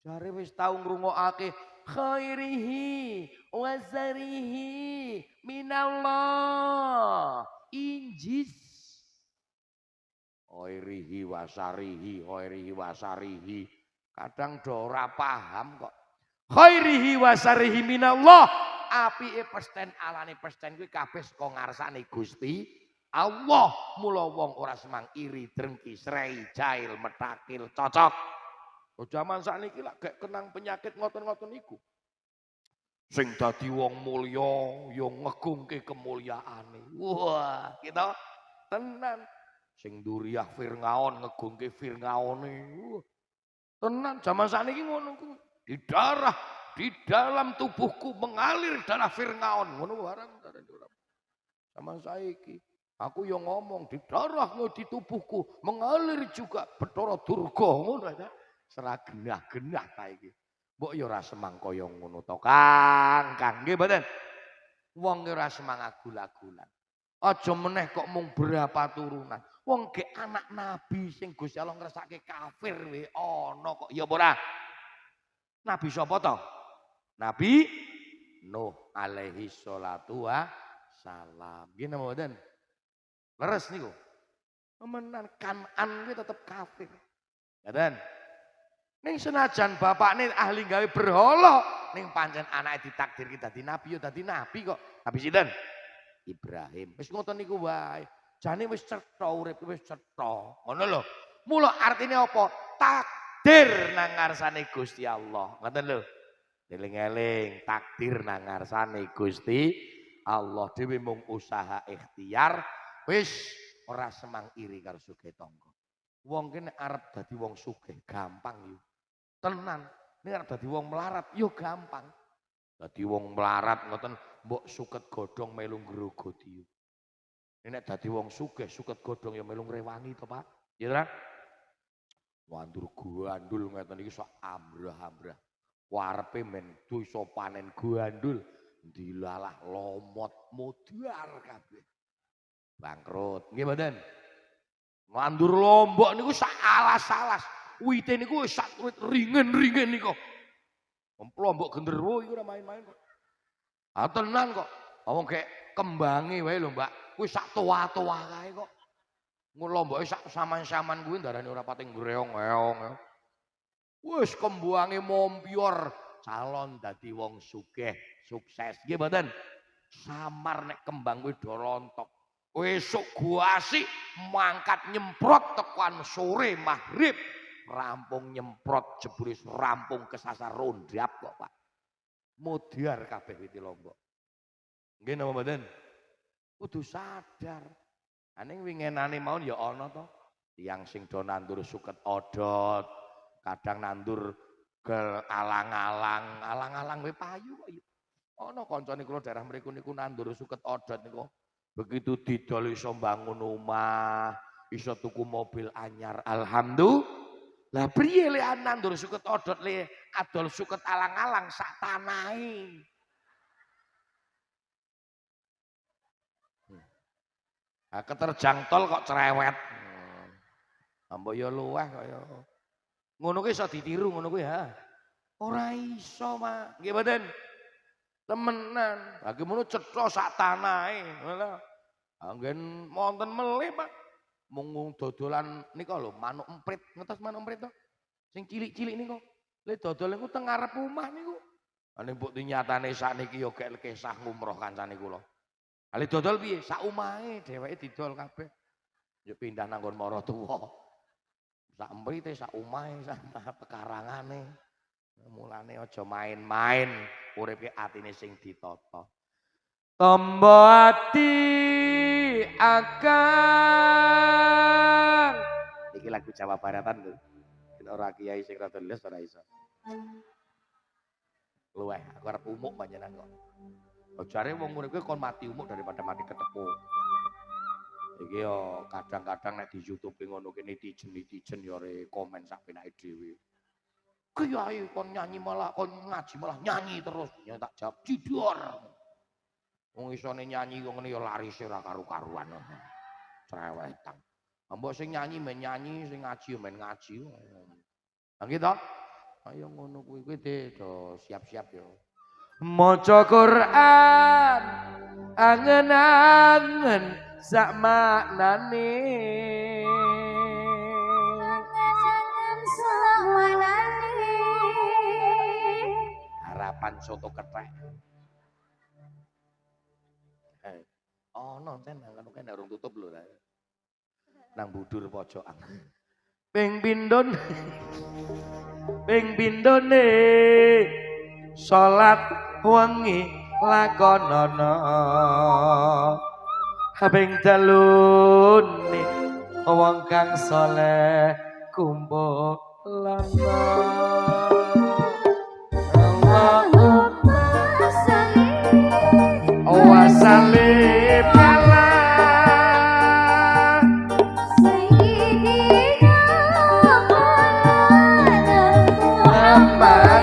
Jare wis tau ngrungokake khairihi wa zarihi minallah. Injis khairihi wa sarihi. Kadang do ora paham kok. Khairihi wa sarihi minallah. Apike pesten alane pesten kuwi kabeh saka ngarsane Gusti Allah. Mula wong ora semang iri, drengki, srei, jail, metakil, cocok. Jaman sakniki lak gak kenang penyakit ngoten-ngoten iku. Sing dadi wong mulya ya ngegungke kemuliaane. Wah, kita tenan. Sing Duriah Fir'aun ngegungke Fir'aune. Tenan zaman sakniki ngono ku. Di darah, di dalam tubuhku mengalir darah Fir'aun. Ngono barang zaman saiki. Aku yang ngomong di darahmu di tubuhku mengalir juga Bathara Durga ngono ta. Serah genah-genah ta iki. Mbok ya ora semang kaya ngono to, Kang. Kang nggih mboten. Wong ora semang agul-agulan. Aja meneh kok mung berapa turunan. Wong ge anak nabi sing Gusti Allah ngresake kafir we ana kok. Ya ora? Nabi sapa to? Nabi Nuh alaihi sholatu wassalam. Nggih napa mboten? Leres niku. Menan Kanan kuwi tetep kafir. Ngaten. Ning senajan bapakne ahli gawe berhala, ning pancen anake ditakdir ki dadi nabi ya dadi nabi kok. Nabi sinten? Ibrahim. Wis ngoten niku wae. Jane wis cetha urip wis cetha. Ngono lho. Mula artine apa? Takdir nang ngarsane Gusti Allah. Ngoten lho. Eling-eling takdir nang ngarsane Gusti Allah. Dhewe mung usaha ikhtiar wis ora semang iri karo sugih tangga. Wong kene arep dadi wong sugih gampang yo. Tenan. Nek arep dadi wong melarat yo gampang. Dadi wong melarat ngoten mbok suket godhong melu ngrogoti. Nek dadi wong sugih suket godhong ya melu ngrewangi to, Pak. Ya ta? Wandur gandul ngeten iki sok ambrah-ambrah. Warepe men dosa panen gandul dilalah lomot modar kabeh. Bangkrut. Nggih mboten? Mandur Lombok niku sak alas-alas. Wite niku sak wit ringen-ringen niku. Lombok genderuwo iku ora main-main kok. Ah tenan kok. Wong kek kembange wae lho, Mbak. Kuwi sak towa-towa kae kok. Lomboke sak saman-saman kuwi ndarani ora pating greong-eong. Wis kembuange mompior calon dadi wong sugih, sukses. Nggih mboten? Samar nek kembang kuwi do rontok. Esuk gua asik mangkat nyemprot tekan sore maghrib rampung nyemprot jebule rampung kesasar rondap kok Pak. Modiar kabeh witi Lombok. Nggih napa mboten? Kudu sadar. Aning wingenane mawon ya ana to. Tiyang sing do nandur suket odot, kadang nandur gel alang-alang, alang-alang we payu kok ya. Ana kancane kula daerah mriku niku nandur suket odot niku. Begitu didol iso mbangun omah, iso tuku mobil anyar. Alhamdulillah. Lah priye lek nandur suket odot le adol suket alang-alang sak tanahe. Nah, keterjang tol kok cerewet. Mbok ya luweh kok ya. Ngono kuwi iso ditiru ngono kuwi ha. Ora iso, Mak. Nggih mboten? Temenan. Lagi ngono cetha sak tanahe. Ngono. Anggen wonten melih, Pak. Mung dodolan nika lho, manuk emprit. Ngertos manuk emprit to? Sing cilik-cilik niku. Le dodol niku teng ngarep omah niku. Ane mbok nyatane sakniki ya gek kesah ngumroh kancane kula. Ale dodol piye? Sak omahe dheweke didol kabeh. Yo pindah nang nggon mara tuwa. Sak emprite, sak omahe, sak pekarangane. Mulane aja main-main uripe atine sing ditata. Tombo ati akang. Iki lagu Jawa Baratan lho. Ora kiai sing rada les ora iso. Luweh aku arep umuk panjenengan kok. Jare wong urip kuwi kon mati umuk daripada mati ketepuk. Iki yo kadang-kadang nek di YouTube ngono kene netizen yo re komen sak penake dhewe. Kiai kon nyanyi malah kon ngaji malah nyanyi terus. Ya tak jawab jidor. Wong isone nyanyi kok ngene ya larise ora karu-karuan. Cerewetan. Mbok sing nyanyi men nyanyi, sing ngaji men ngaji. Lah gitu. Ayo ngono kuwi do siap-siap yo. Maca Quran angen-angen sak maknane. Harapan soto kethek. Ono tenan kan kene urung tutup lho lah. Nang budur pojokan. Ping pindhon ping pindhone salat wengi lakonana. Ping telune wong kang saleh kumpulana. Allahumma salli wa sallim ala Sayyidina Maulana Muhammadin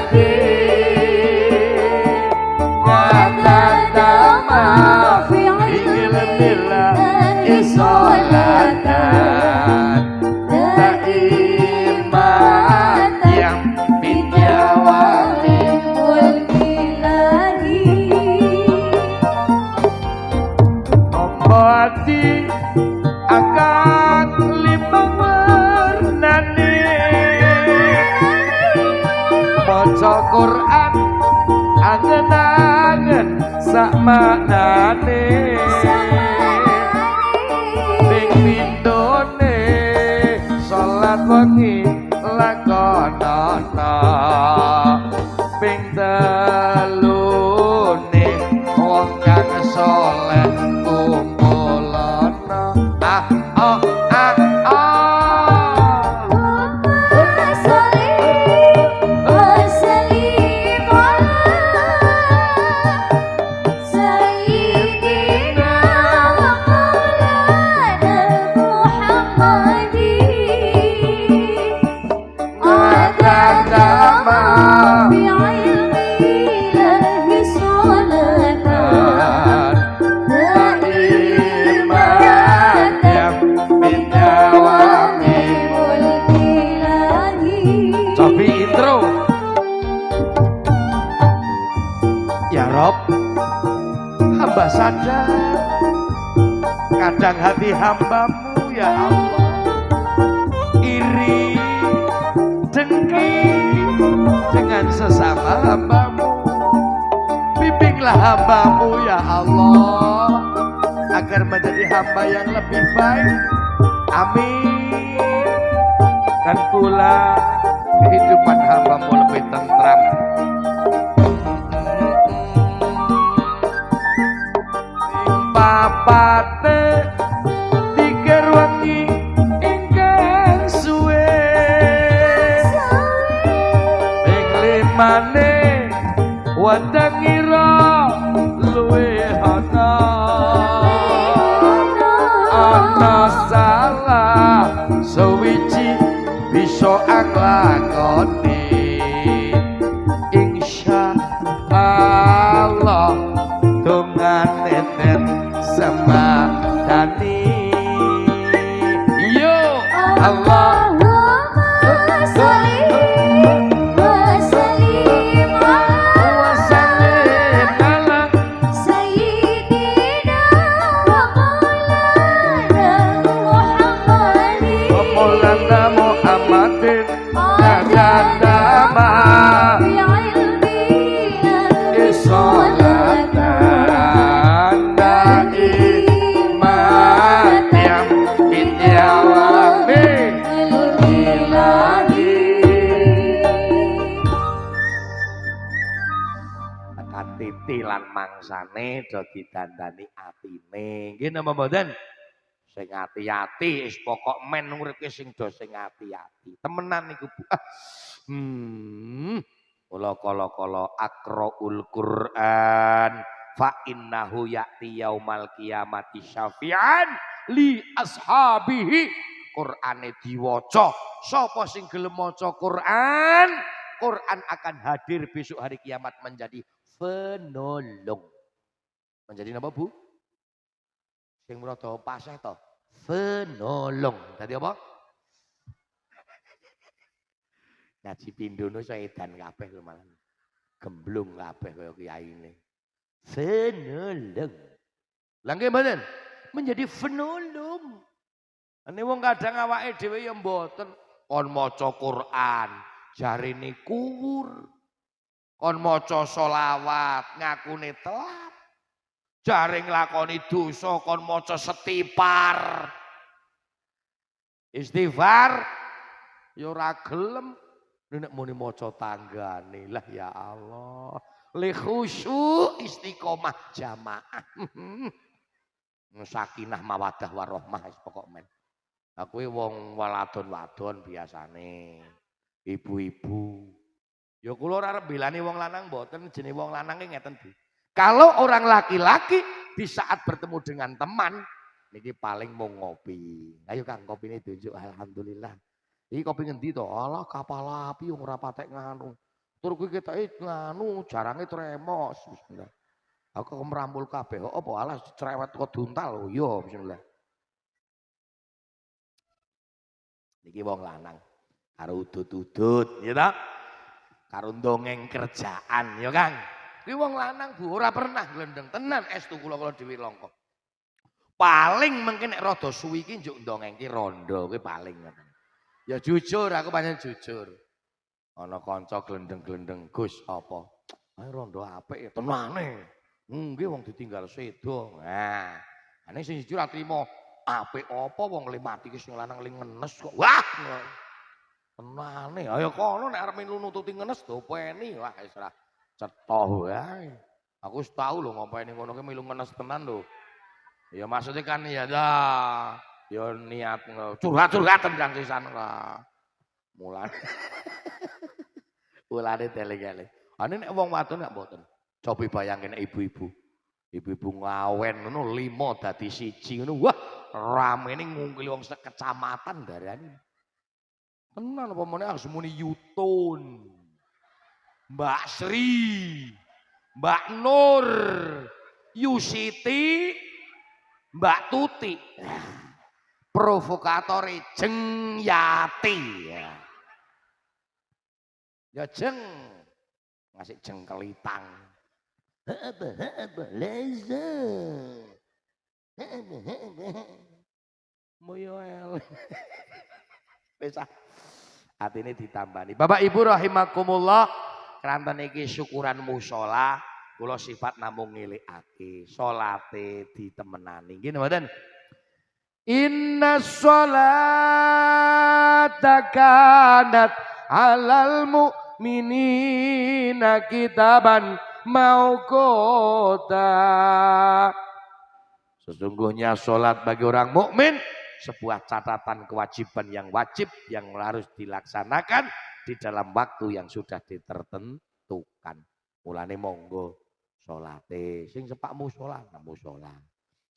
ngatadama fi ilmillah isolatan daiman yang bidyawami Hati akan limang warnane maca Quran angen-angen sak maknane ping pindhone salat wengi lakonana ping telune wong kang saleh kumpulana hamba sadar kadang hati hambamu ya Allah iri dengki dengan sesama hambamu. Bimbinglah hambamu ya Allah agar menjadi hamba yang lebih baik. Amin. Dan pula kehidupan hambamu lebih tentram. Papate tikir wengi ingkang suwe ing limane wadangira luwe ana salah sewiji bisa anglakoni insya Allah dongane sama Dani yo Allah mangsane do didandani atine. Nggih napa mboten? Sing ati-ati wis pokok men urip sing do sing ati-ati. Temenan niku Bu. Kula kala-kala aqraul Qur'an fa innahu ya'ti yaumal qiyamati syafi'an li ashabihi. Qur'ane diwaca, sapa sing gelem maca Qur'an, Qur'an akan hadir besok hari kiamat menjadi penolong. Menjadi apa Bu? Sing rada paseh to. Penolong. Dadi apa? Ngaji pindhono iso edan kabeh lho malah. Gemblung kabeh kaya kiyaine. Penolong. Lah nggih mboten? Menjadi penolong. Ane wong kadang awake dhewe ya mboten kon maca Quran, jarine kuwur. Kon maca selawat ngakune telat. Jare nglakoni dosa kon maca setipar. Istighfar ya ora gelem. Nek muni maca tanggane lah ya Allah. Li khusyuk istiqomah jamaah. Sakinah mawadah warahmah wis pokok men. Aku wong waladon-wadon biasane. Ibu-ibu. Ya kula ora belani wong lanang mboten jenenge wong lanang ngeten Bu. Kalau orang laki-laki di saat bertemu dengan teman niki paling mau ngopi. Ayo Kang kopine tunjuk alhamdulillah. Iki kopi ngendi to? Alah kapal api wong ora patek nganu. Tur kuwi ketoke nganu jarange tremos. Bismillah. Aku merambul kabeh. Apa alah cerewet kok duntal lho. Yo bismillah. Niki wong lanang karo udut-udut, ya ta? Karo ndongeng kerjaan, ya Kang. Kuwi wong lanang Bu ora pernah glendeng tenan estu kula dhewe langka. Paling mungkin nek rada suwi iki njuk ndongengke rondo kuwi paling ngoten. Ya jujur aku pancen jujur. Ana kanca glendeng-glendeng Gus apa? Ae rondo apik tenane. Nggih wong ditinggal sedo. Nah, ane sing jujur ora trimo apik apa wong le mati ki sing lanang le ngenes kok. Wah. Tenane ayo kono nek arep melu nututi ngenes dopeni. Wah wis ora cetha wae. Aku wis tau lho ngompeni ngono ki melu ngenes tenan lho. Ya maksudnya kan ya dah. Ya niat curhat-curhat tendang sisan lah. Mulane tele-tele. Ane nek wong wadon nek mboten. Coba bayangin ibu-ibu. Ibu-ibu ngawen ngono 5 dadi 1 ngono. Wah, ramene ngungkili wong sekecamatan darane. Tenan apa meneh semuni Yutun. Mbak Sri, Mbak Nur, Yusiti, Mbak Tuti. Provokatore Jeng Yati. Ya jeng ngasih jengkelitang. Leza. Moyo el. Wis atine ditambani. Bapak Ibu rahimakumullah, kranten iki syukuran musala, kula sifat namung ngelikake salate ditemenani. Nggih mboten? Inna sholata kanat alal mu'minina kitaban mauqota. Sesungguhnya sholat bagi orang mukmin sebuah catatan kewajiban yang wajib yang harus dilaksanakan di dalam waktu yang sudah ditertentukan. Mulane monggo sholate sing sepak mushola nang mushola.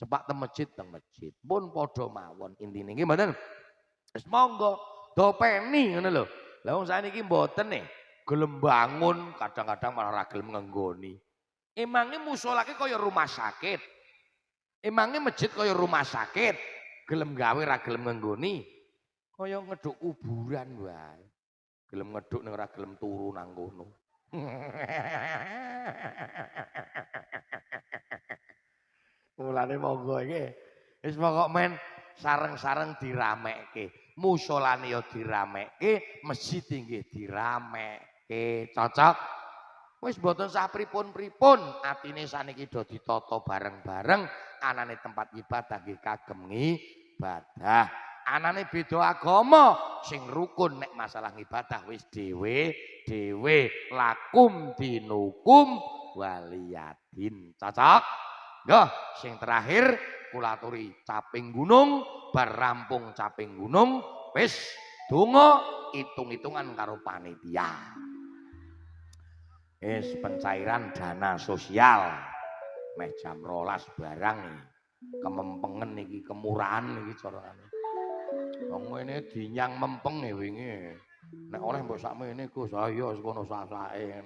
Cepak teng masjid pun padha mawon intine nggih mboten. Wis monggo dopeni ngono lho. Lah wong sakniki mboten nih gelem bangun kadang-kadang malah ora gelem ngenggoni. Emangnya mushola ki kaya rumah sakit. Emangnya masjid kaya rumah sakit. Gelem gawe ora gelem ngenggoni. Kaya ngeduk kuburan wae. Gelem ngeduk ning ora gelem turu nang kono. Mulane monggo iki wis pokok men sareng-sareng diramekke. Musholane ya diramekke, masjid nggih diramekke. Cocok? Wis mboten sah pripun-pripun, atine saniki do ditata bareng-bareng, anane tempat ibadah nggih kagem ibadah. Anane beda agama sing rukun nek masalah ibadah wis dhewe-dhewe. Lakum dinukum waliyadin. Cocok? Nggih, sing terakhir kula aturi caping gunung, bar rampung caping gunung, wis donga hitung-hitungan karo panitia. Wis pencairan dana sosial meh jam 12 barang kemempengen iki kemurahan iki carane. Wong ngene dinyang mempeng wingi. Nek oleh mbok sakmene Gus, ayo sekono sak-sake.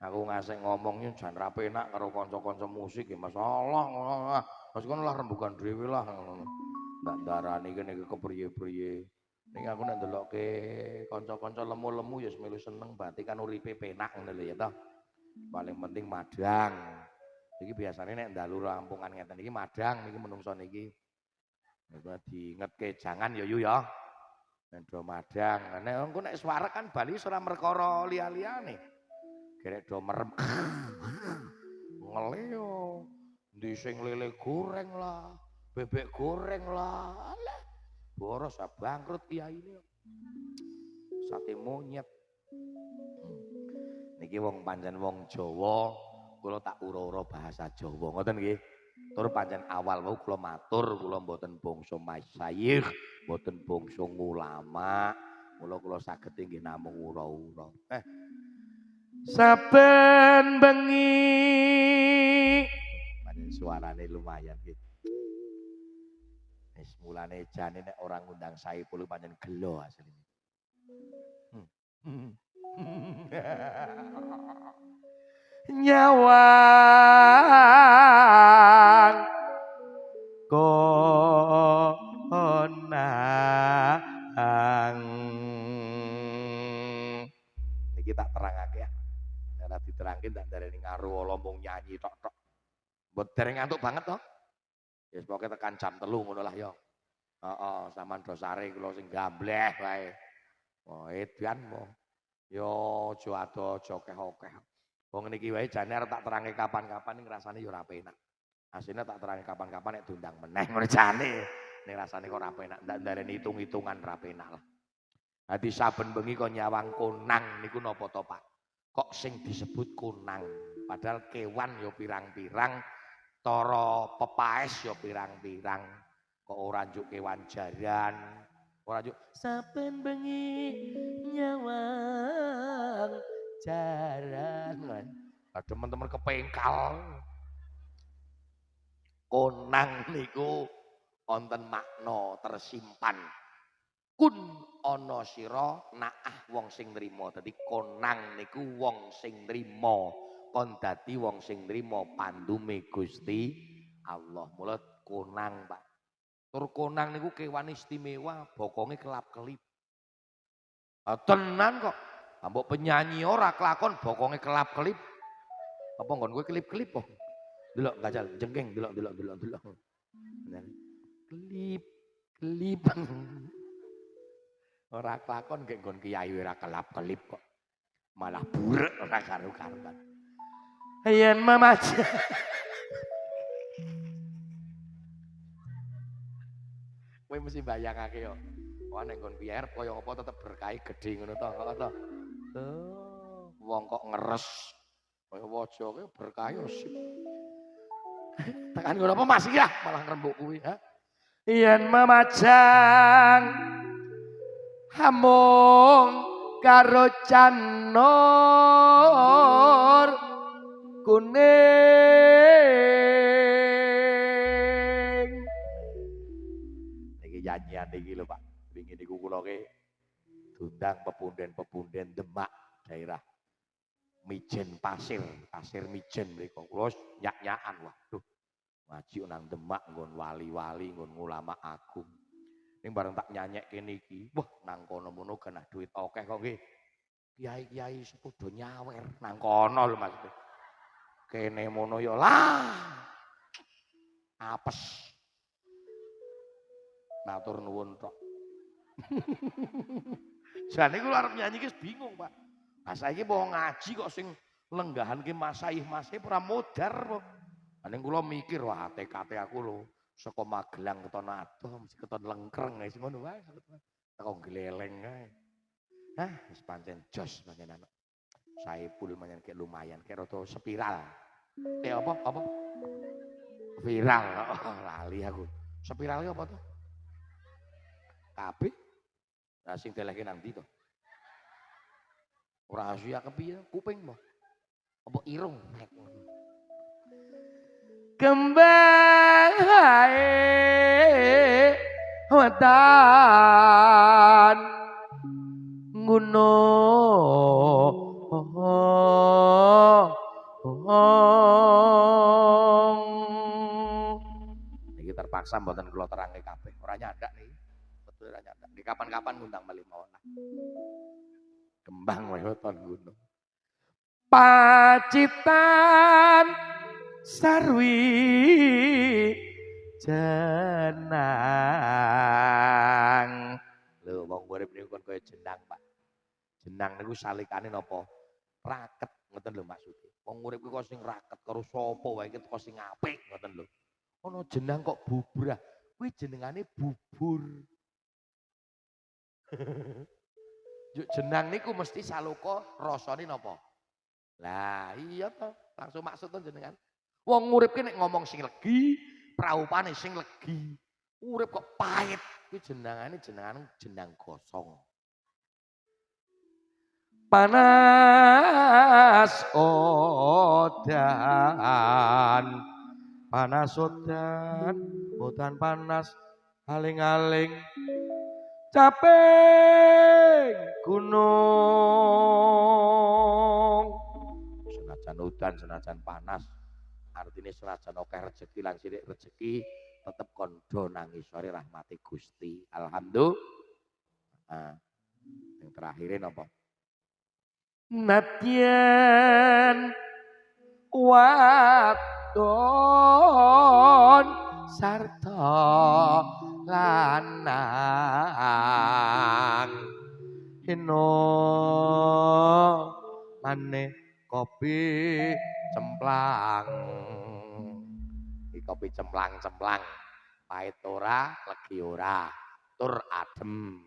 Aku ngasih ngomongnya jan ra penak karo kanca-kanca musik ya masalah. Mas kono lah rembugan dhewe lah ngono. Ndak darani kene kepriye-priye. Ning aku nek ndelokke kanca-kanca lemu-lemu ya melu seneng berarti kan uripe penak ngono lho ya toh. Paling penting madang. Iki biasane nek ndalu rampungan ngeten iki madang niki menungso niki. Nek diingetke jangan ya yu ya. Nek do madang. Nek engko nek swarek kan Bali ora perkara liya-liyane. Gerek do merem ngeleo Di sing lele goreng lah, bebek goreng lah. Alah, boros bangkrut kiai ini. Sate monyet. Niki wong pancen wong Jawa, kula tak ura-ura bahasa Jawa ngoten nggih. Tur pancen awal wau kula matur kula mboten bangsa masyayikh, mboten bangsa ulama. Mula kula saged nggih namung ura-ura. Saben bengi pancen suarane lumayan nggih. Wis mulane jane nek ora ngundang Saipul pancen gelo asline. Nyawang konang iki tak terangake ya. Nek diterangke tak darani ngaruh mung nyanyi tok-tok. Mbok dereng ngantuk banget toh? Ya pokoke tekan jam 3 ngono lah ya. Heeh, sampean dosare kula sing gambleh wae. Oh, edan mo. Yo aja ado aja akeh-akeh. Wong niki wae jane arep tak terangke kapan-kapan ning rasane yo ora penak. Asline tak terangke kapan-kapan nek diundang meneh ngono jane. Ning rasane kok ora penak, ndak ndareni hitung-hitungan ora penak lah. Dadi saben bengi kok nyawang konang niku napa to, Pak? Kok sing disebut konang? Padahal kewan yo pirang-pirang, cara pepaes yo pirang-pirang. Kok ora njuk kewan jaran, ora njuk saben bengi nyawang jaran. Lah teman-teman kepengkal. Konang niku wonten makna tersimpan. Kun ana sira naah wong sing nrimo. Dadi konang niku wong sing nrimo. Kon dadi wong sing nrimo pandume Gusti Allah. Mula konang, Pak. Tur konang niku kewan istimewa, bokonge kelap-kelip. Tenan kok. Mbok penyanyi ora kelakon bokonge kelap-kelip. Apa nggon kowe kelip-kelip kok? Delok gajal jengking delok. Kelip. Ora kelakon nggih nggon kiai ora kelap-kelip kok. Malah burek ora karo-karuan. Yen mamaja. Kowe mesti bayangake yo. Wah nek nggon kiai kaya apa tetep berkah gedhe ngono to, kok to. Wong kok ngeres. Kaya waja kowe berkah yo sip. Tekan ngono apa Mas ya malah ngrembug kuwi, ha. Yen mamajang hamung karo canur kuning. Niki nyanyian iki lho Pak. Wingi niku kula ke diundang pepunden-pepunden Demak daerah Mijen Pasir Mijen mriku. Kula nyak-nyakan waduh. Ngaji nang Demak nggon wali-wali, nggon ulama agung. Ning bareng tak nyanyekke niki, wah nang kono mono genah duit akeh kok nggih. Kiai-kiai sepodo nyawer nang kono lho Mas. Kene mono ya lah. Apes. Matur nuwun tok. Jane kula arep nyanyi ki bingung, Pak. Lah saiki mau ngaji kok sing lenggahanke masaih-masaih ora modar kok. Ning kula mikir wah tekate aku lho saka Magelang keton adoh mesti keton lengkreng wis ngono wae. Teko gleleng kae. Hah, wis pancen jos pancen anak. Saipul pancen kek lumayan, kek rada spiral. Apa? Viral. Oh, lali aku. Spiral apa to? Kabeh. Lah sing deleke nang ndi to? Rahasia kepiye? Kuping mo. Apa irung? Kembang hae wetan gunung. Iki terpaksa mboten kula terangke kabeh. Ora nyandak niki. Betul ora nyandak. Di kapan-kapan ngundang malih mawon lah. Kembang weton gunung. Pacitan sarwi jenang. Lho wong urip niku kaya jenang, Pak. Jenang niku salikane napa? Raket ngoten lho maksudnya. Wong urip kok sing raket karo sapa wae kok sing apik ngoten lho. Ana jeneng kok bubrah. Kuwi jenengane bubur. Yuk jeneng niku mesti saloka rasane napa? Lah iya to, langsung maksud to jenengan. Wong urip ki nek ngomong sing legi, praupane sing legi. Urip kok pahit, kuwi jenengane jeneng gosong. Panas odan, panas odan, odan panas, aling-aling, capek gunung. Senajan udan, senajan panas, artinya senajan akeh rezeki lan sithik rezeki, tetep kondo nangis sore rahmati Gusti. Alhamdulillah. Nah, yang terakhirin apa? Nadyan wadon sarta lanang hino maneh kopi cemplang. Iki kopi cemplang-cemplang pahit ora legi ora tur adem.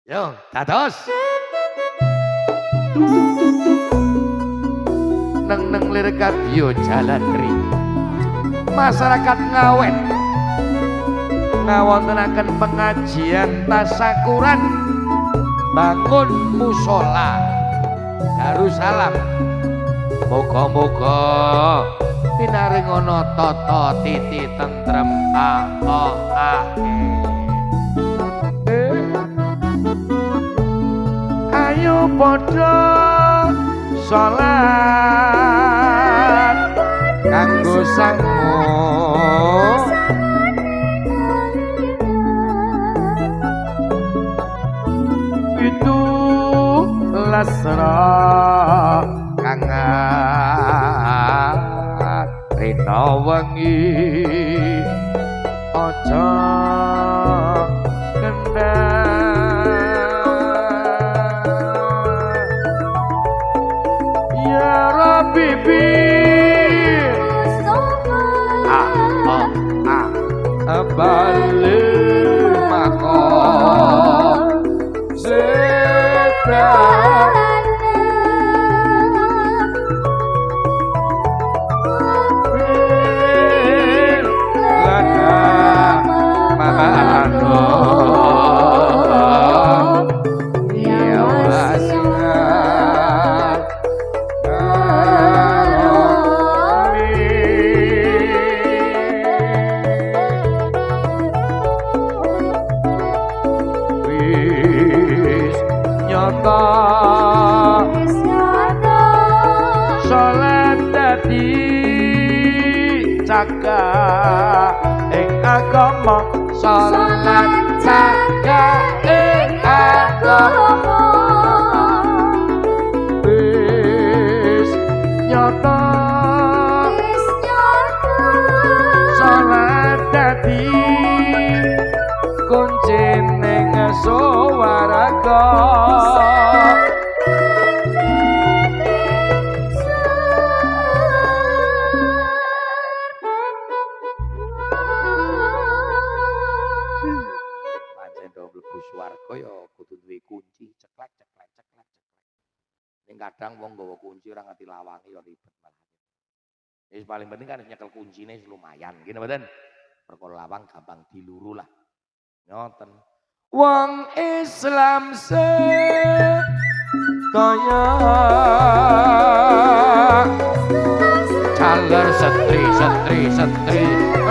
Yo dados neng lir kadya jalan ri masyarakat Ngawen ngawontenaken pengajian tasakuran bangun musola Darussalam. Moga-moga pinaring ana tata titi tentrem ayo padha salat kanggo sangmu itu lasra kangat rina wengi aja bibir balik makom setan bil lana mamano ya wasiat salat dadi caka ing agama salat caka ing agama wis nyata salat dadi kunci ning swarga. Swarga ya kudu duwe kunci ceklek. Ning kadang wong nggawa kunci ora ngerti lawange ya ribet malah. Wis paling penting kan nyekel kuncine lumayan, ngene mboten. Perkara lawang gampang diluru lah. Ngoten. Wong Islam sedaya caler setri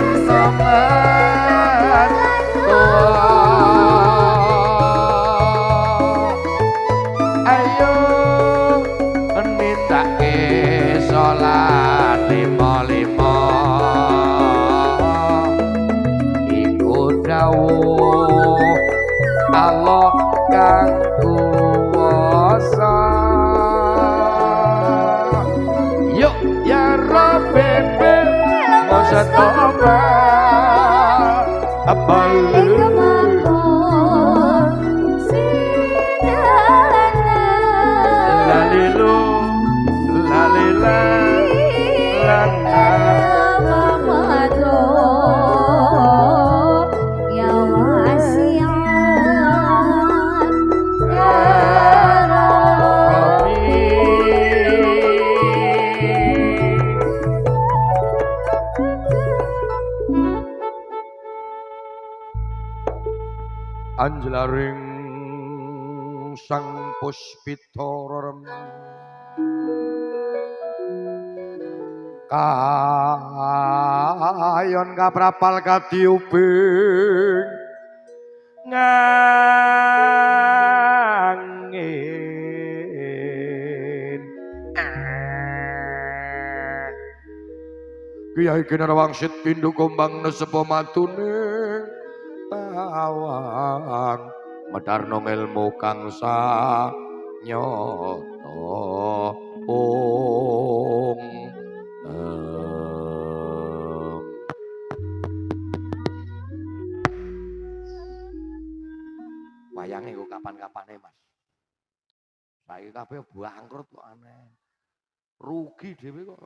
enaman ayo nindake salat lima iku dawuh Allah kang kuwasa. Yuk ya Rabbi Mustafa abalik lalilu anjlaring sang puspita rem kayon kaprapal kadiubing ngangin Kyai Kinarwangsit pindho kombang nesepa matune tawang medarno ngelmu kang sanyata ong wayange kok kapan-kapane Mas saiki kabeh bangkrut kok aneh rugi dhewe kok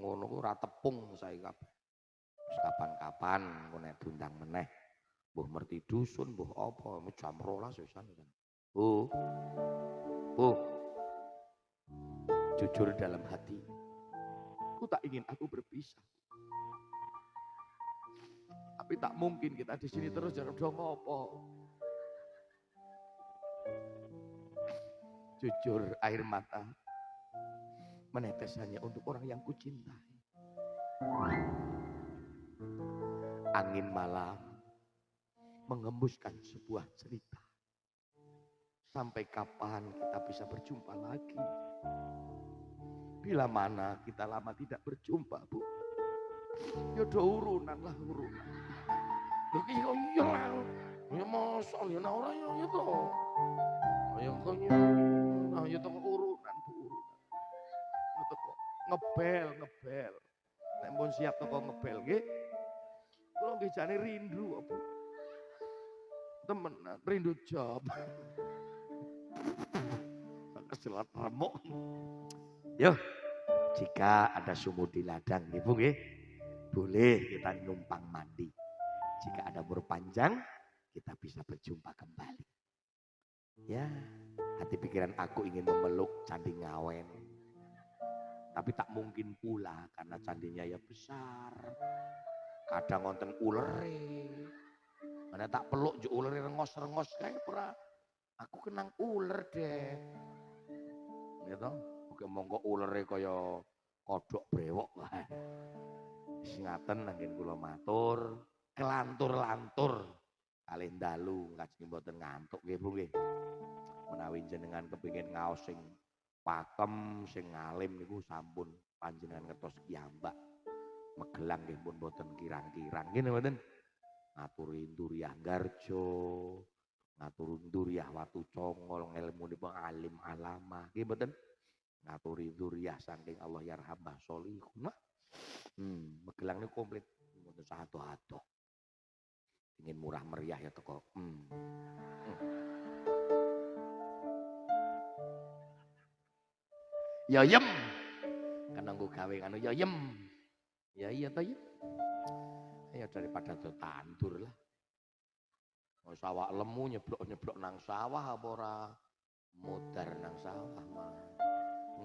ngono ku ora tepung saiki kabeh wis kapan-kapan engko nek diundang meneh mbuh merti dusun mbuh apa jam 12 wisan Bu jujur dalam hati aku tak ingin aku berpisah tapi tak mungkin kita di sini terus jangan dong ngopo jujur air mata menetes hanya untuk orang yang kucintai angin malam mengembuskan sebuah cerita sampai kapan kita bisa berjumpa lagi bila mana kita lama tidak berjumpa Bu ya udah urunan lah urunan lho ki kok iya lah ya mosok ya ora ya to ya kok ya to urunan Bu urunan to ngebel nek pun siap to ngebel nggih kula nggih jane rindu Bu temenan rindu job keselat remuk yo jika ada sumur di ladang nih Bu nggih boleh kita numpang mandi jika ada umur panjang kita bisa berjumpa kembali ya hati pikiran aku ingin memeluk Candi Ngawen tapi tak mungkin pula karena candinya ya besar kadang ngonten ulere mana tak peluk jo ulere rengos-rengos kayak pura aku kenang uler deh gitu oke monggo ulere kaya kodok brewok lah sing ngaten anggen kula matur kelantur-lantur kalih dalu lajeng mboten ngantuk nggih Bu nggih menawi jenengan kepengin ngaos sing pakem sing alim niku sampun panjenengan ngertos piyambak Magelang nggih pun mboten kirang-kirang nggih mboten ngaturi Nduriah Garjo ngaturi Nduriah Watu Congol ngelmunipun alim alama nggih mboten ngaturi Nduriah saking Allah yarhamah sholihun Magelang niku komplit mboten satu-satu ingin murah meriah ya teko ya yem kan nanggo gawe anu ya yem ya iya to yem ya daripada do tandur lah mau sawah lemu nyeblok nang sawah apa ora mudar nang sawah mah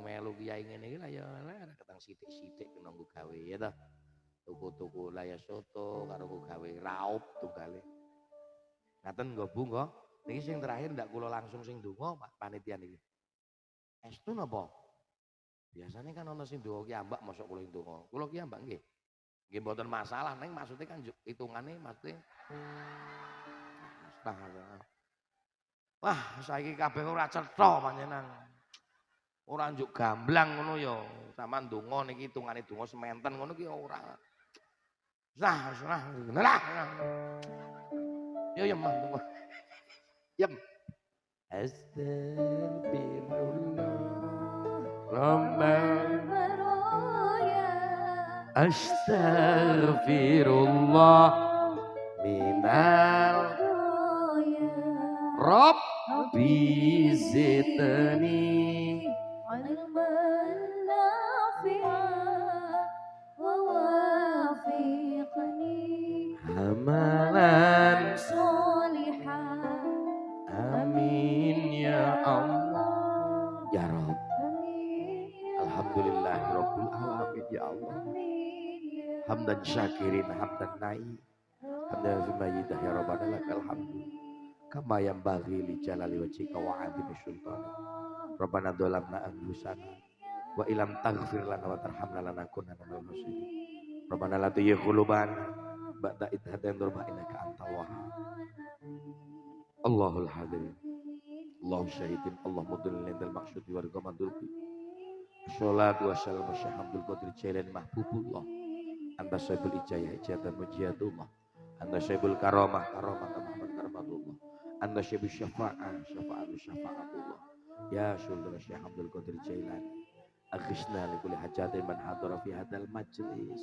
melu kiai ngene iki lah ya ketang sithik-sithik nanggo gawe ya to tuku-tuku lah ya soto karo gawe raup tunggale ngaten nggo Bu nggo niki sing terakhir ndak kula langsung sing donga Pak panitia niki estu napa biasanya kan ana sing donga ki ambak mosok kula donga kula ki ambak nggih nggih mboten masalah ning maksudnya kan hitungane maksudnya wah saiki kabeh ora cetha panjenengan ora njuk gamblang ngono ya sampean donga niki hitungane donga sementen ngono ki ora nah yo yem yem astagfirullah astagfirullah minal Rabbi zidni amalan amin ya Allah ya Rabb alhamdulillahirabbil alamin ya Allah hamdan syakirin hamdan na'i hamdan fi majidah ya rabbana lakal hamd kama yanbaghi li jalali wajhika wa 'azimi sultanik. Rabbana dzalamna anfusana wa ilam taghfir lana wa tarhamna lanakunanna minal khasirin. Rabbana la tuzigh qulubana ba'da idh hadaytana wa innaka antal wahhab. Allahul hadir. Allahu syahidin Allah mudallil lil maqsudi wa riqamadul bi. Sholatu wassalamu ala Abdul Qadir Jailan mahbubullah. Anta saibul ijayah ijatan mujiyatullah. Anta saibul karamah karamah Muhammad karamatullah. Anta saibul syafa'ah syafa'atullah. Ya Sultan Syekh Abdul Qadir Jailan. Aghishna li kulli hajatin man hadara fi hadzal majlis.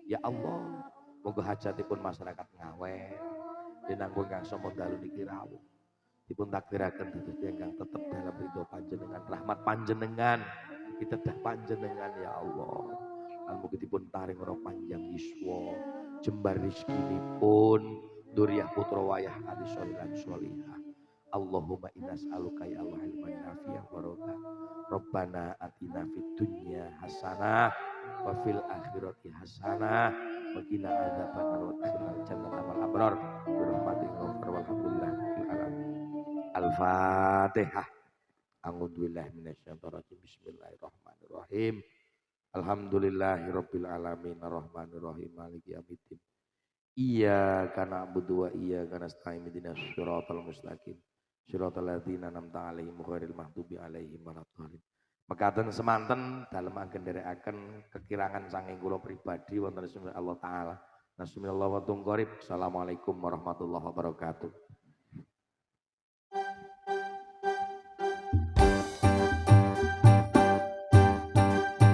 Ya Allah, moga hajatipun masyarakat Ngawen dinanggung kang sama dalu niki rawuh. Dipun takdiraken dados ingkang tetep dalam ridho panjenengan, rahmat panjenengan, pitedah panjenengan ya Allah. Lan mugi dipun taring ora panjang yuswa, jembar rezekinipun, duriyah putra wayah adi sholihan sholihah. Allahumma inna as'aluka ya Allah ilman nafi'an barokah. Rabbana atina fid dunya hasanah wa fil akhirati hasanah wa qina adzabannar wa adkhilnal jannata wal abrar bi rahmatika walhamdulillah fil alamin. Al-Fatihah. A'udzu billahi minasyaitonir rajim. Bismillahirrahmanirrahim. Alhamdulillahirabbil alamin arrahmanir rahim maliki yaumiddin. Iyyaka na'budu wa iyyaka nasta'in ihdinas siratal mustaqim. Siratal ladzina an'amta 'alaihim ghairil maghdubi 'alaihim waladdallin. Mekaten semanten dalem anggenderekaken kekirangan saking kula pribadi wonten Allah taala. Bismillahirrahmanirrahim. Assalamualaikum warahmatullahi wabarakatuh.